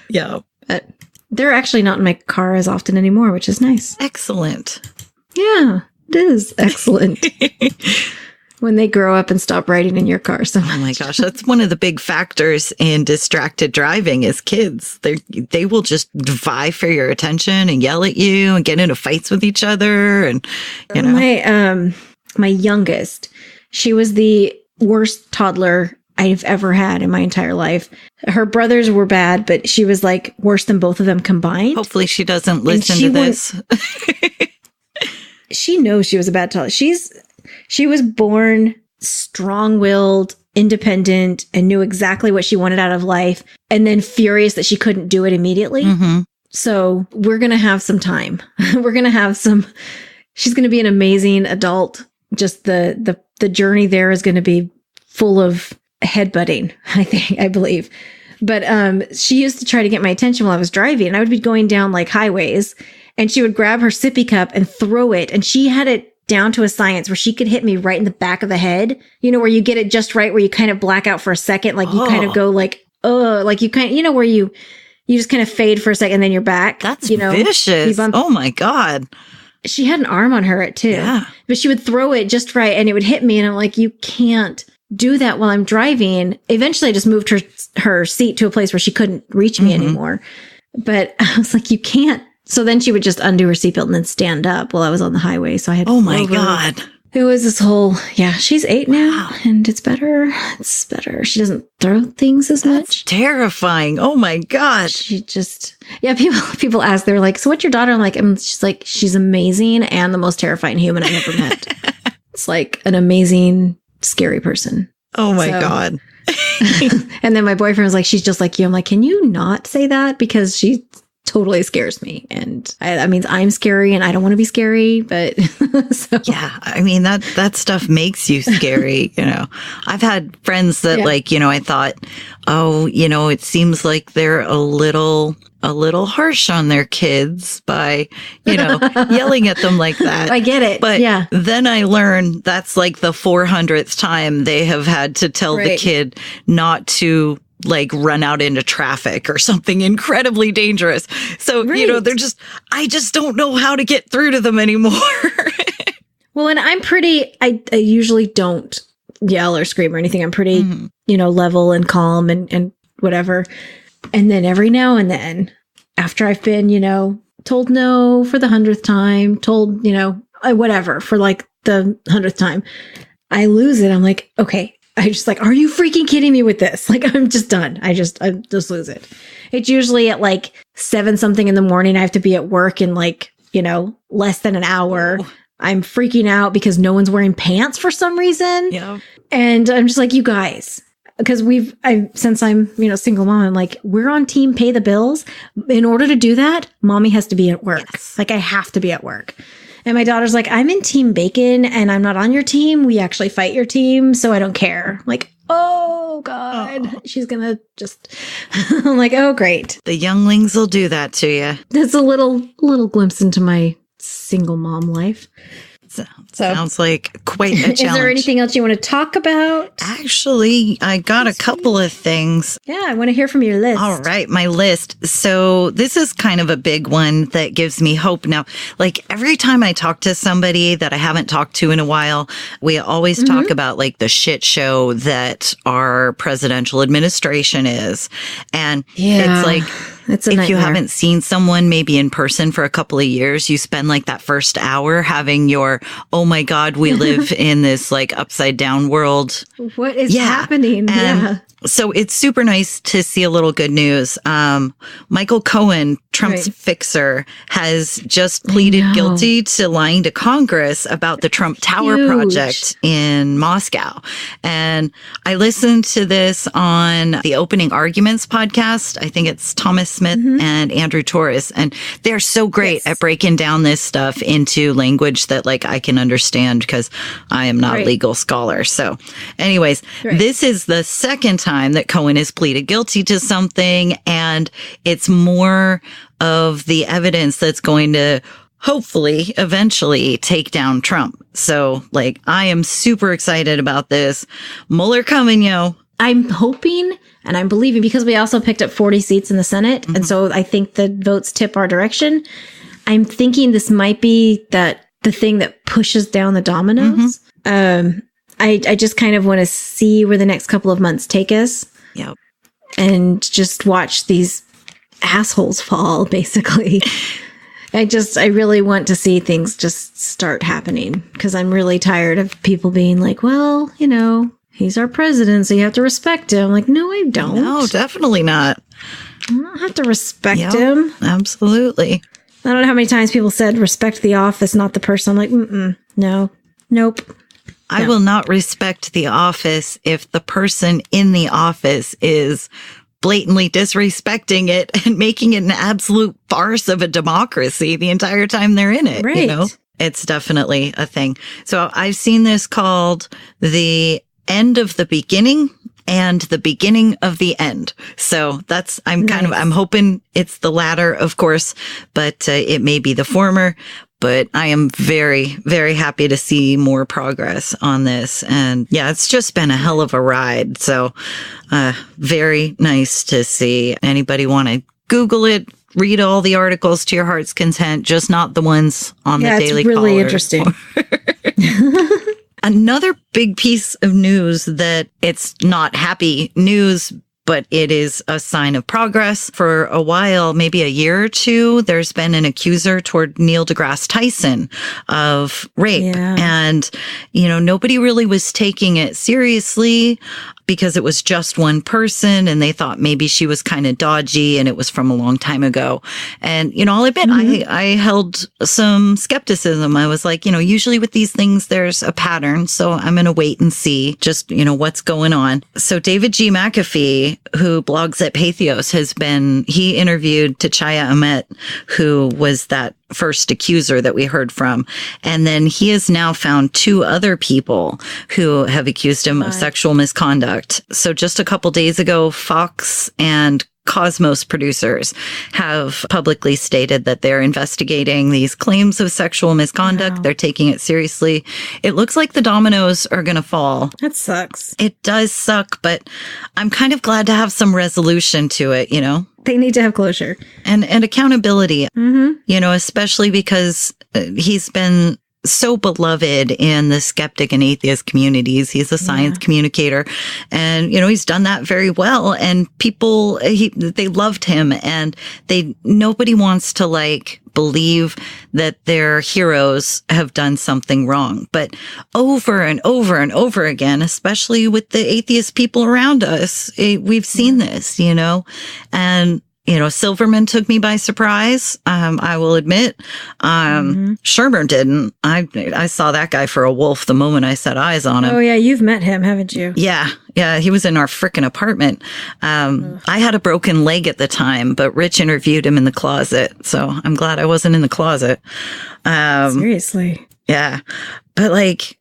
[SPEAKER 1] Yeah.
[SPEAKER 4] But they're actually not in my car as often anymore, which is nice.
[SPEAKER 1] Excellent.
[SPEAKER 4] Yeah, it is excellent. When they grow up and stop riding in your car so much.
[SPEAKER 1] Oh my gosh, that's one of the big factors in distracted driving is kids. They will just vie for your attention and yell at you and get into fights with each other. And, you know.
[SPEAKER 4] My youngest, she was the worst toddler I've ever had in my entire life. Her brothers were bad, but she was like worse than both of them combined.
[SPEAKER 1] Hopefully she doesn't listen to this.
[SPEAKER 4] She knows she was a bad toddler. She was born strong-willed, independent, and knew exactly what she wanted out of life, and then furious that she couldn't do it immediately. So we're going to have some time. She's going to be an amazing adult. Just the journey there is going to be full of headbutting, I believe. But she used to try to get my attention while I was driving, and I would be going down like highways, and she would grab her sippy cup and throw it, and she had it down to a science where she could hit me right in the back of the head, you know, where you get it just right, where you kind of black out for a second, like you kind of go like, like you kind of, you know, where you just kind of fade for a second and then you're back.
[SPEAKER 1] That's, you know, vicious. Oh my God.
[SPEAKER 4] She had an arm on her too. Yeah. But she would throw it just right and it would hit me. And I'm like, you can't do that while I'm driving. Eventually I just moved her seat to a place where she couldn't reach me anymore. But I was like, you can't. So then she would just undo her seatbelt and then stand up while I was on the highway. So I had,
[SPEAKER 1] oh my God.
[SPEAKER 4] It was this whole, she's 8 now and it's better. It's better. She doesn't throw things as much.
[SPEAKER 1] Terrifying. Oh my God.
[SPEAKER 4] She just, people ask, they're like, so what's your daughter? I'm like, she's like, she's amazing and the most terrifying human I've ever met. It's like an amazing, scary person.
[SPEAKER 1] Oh my God.
[SPEAKER 4] And then my boyfriend was like, she's just like you. I'm like, can you not say that? Because she's totally scares me. And that means I'm scary and I don't want to be scary, but so.
[SPEAKER 1] Yeah. I mean, that stuff makes you scary. I've had friends that I thought, oh, it seems like they're a little harsh on their kids by, yelling at them like that.
[SPEAKER 4] I get it.
[SPEAKER 1] But then I learned that's like the 400th time they have had to tell the kid not to run out into traffic or something incredibly dangerous. So, I just don't know how to get through to them anymore.
[SPEAKER 4] Well, and I usually don't yell or scream or anything. I'm pretty, level and calm and whatever. And then every now and then, after I've been, told no for the 100th time, told, whatever for the 100th time, I lose it. I'm like, okay. I just are you freaking kidding me with this? I'm just done. I just lose it. It's usually at 7 something in the morning. I have to be at work in less than an hour. Oh. I'm freaking out because no one's wearing pants for some reason. Yeah. And I'm just like, you guys, because since I'm, single mom, I'm like, we're on team pay the bills. In order to do that, mommy has to be at work. Yes. I have to be at work. And my daughter's like, I'm in team bacon and I'm not on your team. We actually fight your team. So I don't care. I'm like, oh God, she's going to just, I'm like, oh, great.
[SPEAKER 1] The younglings will do that to you.
[SPEAKER 4] That's a little glimpse into my single mom life.
[SPEAKER 1] Sounds like quite a challenge.
[SPEAKER 4] Is there anything else you want to talk about?
[SPEAKER 1] Actually, I got a couple of things.
[SPEAKER 4] Yeah, I want to hear from your list.
[SPEAKER 1] All right, my list. So this is kind of a big one that gives me hope. Now, every time I talk to somebody that I haven't talked to in a while, we always talk about the shit show that our presidential administration is. And it's if you haven't seen someone maybe in person for a couple of years, you spend that first hour having your, oh my God, we live in this upside down world.
[SPEAKER 4] What is happening?
[SPEAKER 1] And so it's super nice to see a little good news. Michael Cohen, Trump's fixer, has just pleaded guilty to lying to Congress about the Trump Tower project in Moscow. And I listened to this on the Opening Arguments podcast. I think it's Thomas Smith and Andrew Torres. And they're so great at breaking down this stuff into language that I can understand because I am not a legal scholar. So anyways, this is the second time that Cohen has pleaded guilty to something, and it's more of the evidence that's going to hopefully eventually take down Trump. So I am super excited about this. Mueller coming, yo.
[SPEAKER 4] I'm hoping and I'm believing, because we also picked up 40 seats in the Senate. And so I think the votes tip our direction. I'm thinking this might be the thing that pushes down the dominoes. I just kind of want to see where the next couple of months take us.
[SPEAKER 1] Yep.
[SPEAKER 4] And just watch these assholes fall, basically. I really want to see things just start happening, because I'm really tired of people being like, well, he's our president, so you have to respect him. Like, no, I don't.
[SPEAKER 1] No, definitely not.
[SPEAKER 4] I don't have to respect him.
[SPEAKER 1] Absolutely.
[SPEAKER 4] I don't know how many times people said, respect the office, not the person. I'm like, no, nope.
[SPEAKER 1] I will not respect the office if the person in the office is blatantly disrespecting it and making it an absolute farce of a democracy the entire time they're in it.
[SPEAKER 4] Right.
[SPEAKER 1] It's definitely a thing. So I've seen this called the end of the beginning and the beginning of the end. So I'm hoping it's the latter, of course, but it may be the former. But I am very, very happy to see more progress on this. And it's just been a hell of a ride. So very nice to see. Anybody want to Google it, read all the articles to your heart's content, just not the ones on the Daily Caller.
[SPEAKER 4] It's really interesting.
[SPEAKER 1] Another big piece of news that it's not happy news, but it is a sign of progress. For a while, maybe a year or two, there's been an accuser toward Neil deGrasse Tyson of rape. Yeah. And, nobody really was taking it seriously. because it was just one person and they thought maybe she was kind of dodgy and it was from a long time ago. And, I'll admit, I held some skepticism. I was like, usually with these things, there's a pattern. So I'm going to wait and see just, what's going on. So David G. McAfee, who blogs at Pathos, he interviewed Tachaya Ahmet, who was that first accuser that we heard from. And then he has now found 2 other people who have accused him of sexual misconduct. So just a couple days ago, Fox and Cosmos producers have publicly stated that they're investigating these claims of sexual misconduct. Wow. They're taking it seriously. It looks like the dominoes are going to fall.
[SPEAKER 4] That sucks.
[SPEAKER 1] It does suck, but I'm kind of glad to have some resolution to it,
[SPEAKER 4] They need to have closure.
[SPEAKER 1] And accountability, especially because he's been so beloved in the skeptic and atheist communities. He's a science communicator and, he's done that very well. And people, they loved him and nobody wants to believe that their heroes have done something wrong. But over and over and over again, especially with the atheist people around us, we've seen this, and Silverman took me by surprise. I will admit. Shermer didn't. I saw that guy for a wolf the moment I set eyes on him.
[SPEAKER 4] Oh yeah, you've met him, haven't you?
[SPEAKER 1] Yeah. He was in our frickin' apartment. I had a broken leg at the time, but Rich interviewed him in the closet. So I'm glad I wasn't in the closet.
[SPEAKER 4] Seriously.
[SPEAKER 1] Yeah. But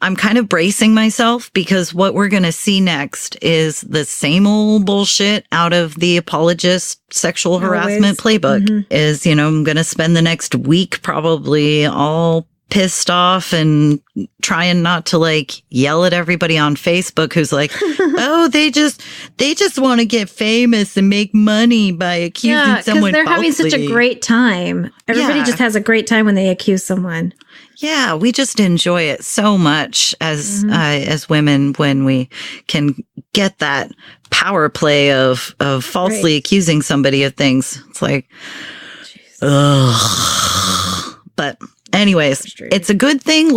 [SPEAKER 1] I'm kind of bracing myself because what we're going to see next is the same old bullshit out of the apologist sexual harassment playbook is, I'm going to spend the next week probably all pissed off and trying not to yell at everybody on Facebook who's like, oh, they just want to get famous and make money by accusing someone.
[SPEAKER 4] They're having such a great time. Everybody just has a great time when they accuse someone.
[SPEAKER 1] Yeah, we just enjoy it so much as women when we can get that power play of falsely accusing somebody of things. It's like, ugh. But anyways, it's a good thing.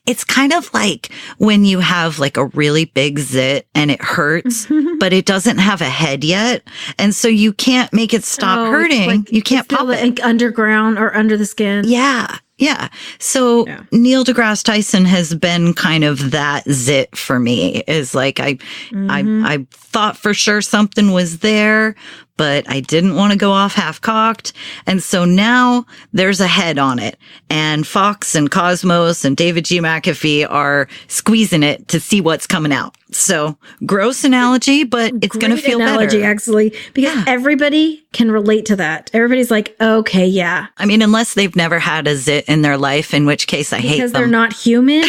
[SPEAKER 1] It's kind of like when you have a really big zit and it hurts, but it doesn't have a head yet. And so you can't make it stop hurting. You can't pop it
[SPEAKER 4] underground or under the skin.
[SPEAKER 1] Yeah. Yeah. So Neil deGrasse Tyson has been kind of that zit for me is I thought for sure something was there, but I didn't want to go off half cocked. And so now there's a head on it and Fox and Cosmos and David G. McAfee are squeezing it to see what's coming out. So gross analogy, but it's going to feel better.
[SPEAKER 4] Actually, because everybody can relate to that. Everybody's like, okay, yeah.
[SPEAKER 1] I mean, unless they've never had a zit in their life, in which case I hate them.
[SPEAKER 4] Because they're not human.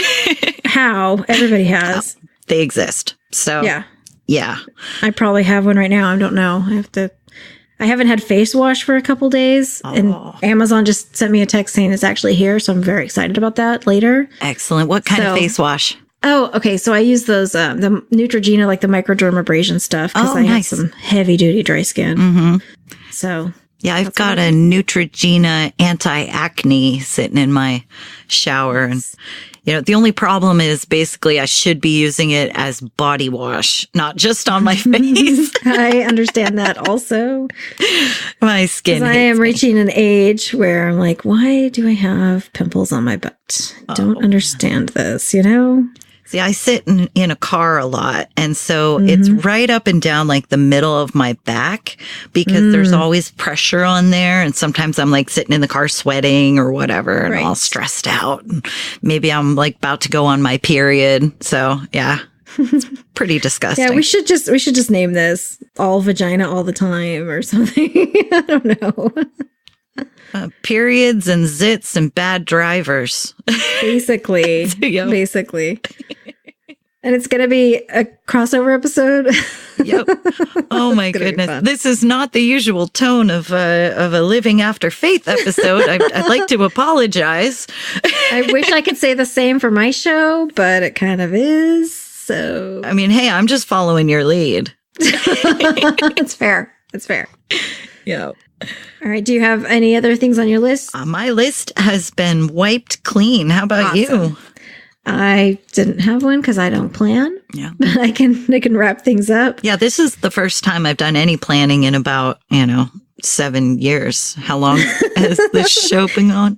[SPEAKER 4] How? Everybody has.
[SPEAKER 1] They exist. So yeah.
[SPEAKER 4] I probably have one right now. I don't know. I haven't had face wash for a couple days and Amazon just sent me a text saying it's actually here. So I'm very excited about that later.
[SPEAKER 1] Excellent. What kind of face wash?
[SPEAKER 4] Oh, okay. So I use those, the Neutrogena, the microdermabrasion stuff because I have some heavy duty dry skin. So
[SPEAKER 1] yeah, I've got a Neutrogena anti-acne sitting in my shower. And, the only problem is basically I should be using it as body wash, not just on my face.
[SPEAKER 4] I understand that also.
[SPEAKER 1] My skin.
[SPEAKER 4] I am reaching an age where I'm like, why do I have pimples on my butt? Don't understand this,
[SPEAKER 1] See, I sit in a car a lot. And so it's right up and down the middle of my back because there's always pressure on there. And sometimes I'm sitting in the car sweating or whatever and all stressed out. And maybe I'm about to go on my period. So yeah, it's pretty disgusting.
[SPEAKER 4] Yeah, we should just name this all vagina all the time or something. I don't know.
[SPEAKER 1] Periods and zits and bad drivers.
[SPEAKER 4] Basically. Basically. And it's going to be a crossover episode.
[SPEAKER 1] Yep. Oh my goodness. This is not the usual tone of a Living After Faith episode. I'd like to apologize.
[SPEAKER 4] I wish I could say the same for my show, but it kind of is. So,
[SPEAKER 1] I mean, hey, I'm just following your lead.
[SPEAKER 4] It's fair. It's fair.
[SPEAKER 1] Yeah.
[SPEAKER 4] All right. Do you have any other things on your list?
[SPEAKER 1] My list has been wiped clean. How about you?
[SPEAKER 4] I didn't have one because I don't plan.
[SPEAKER 1] Yeah.
[SPEAKER 4] But I can wrap things up.
[SPEAKER 1] Yeah, this is the first time I've done any planning in about, 7 years. How long has this show been on?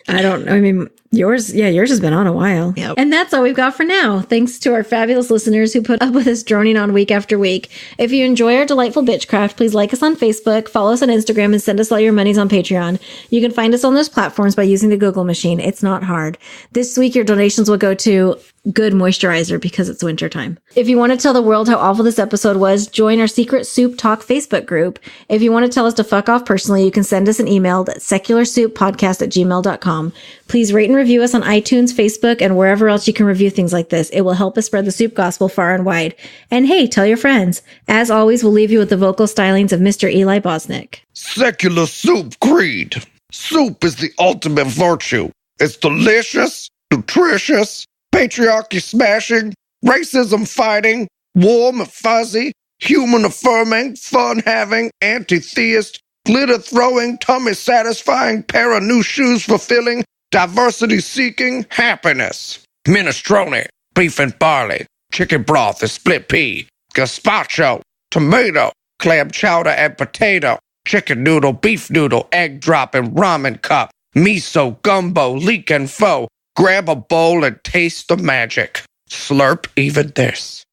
[SPEAKER 4] I don't know. I mean, yours has been on a while.
[SPEAKER 1] Yep.
[SPEAKER 4] And that's all we've got for now. Thanks to our fabulous listeners who put up with us droning on week after week. If you enjoy our delightful bitchcraft, please like us on Facebook, follow us on Instagram, and send us all your monies on Patreon. You can find us on those platforms by using the Google machine. It's not hard. This week, your donations will go to good moisturizer because it's wintertime. If you want to tell the world how awful this episode was, join our Secret Soup Talk Facebook group. If you want to tell us to fuck off personally, you can send us an email at secularsouppodcast@gmail.com. Please rate and review us on iTunes, Facebook, and wherever else you can review things like this. It will help us spread the soup gospel far and wide. And hey, tell your friends. As always, we'll leave you with the vocal stylings of Mr. Eli Bosnick.
[SPEAKER 5] Secular soup creed. Soup is the ultimate virtue. It's delicious, nutritious, patriarchy smashing, racism fighting, warm and fuzzy, human affirming, fun having, anti-theist, glitter throwing, tummy satisfying, pair of new shoes fulfilling, diversity seeking, happiness. Minestrone, beef and barley, chicken broth and split pea, gazpacho, tomato, clam chowder and potato, chicken noodle, beef noodle, egg drop and ramen cup, miso, gumbo, leek and pho. Grab a bowl and taste the magic. Slurp even this.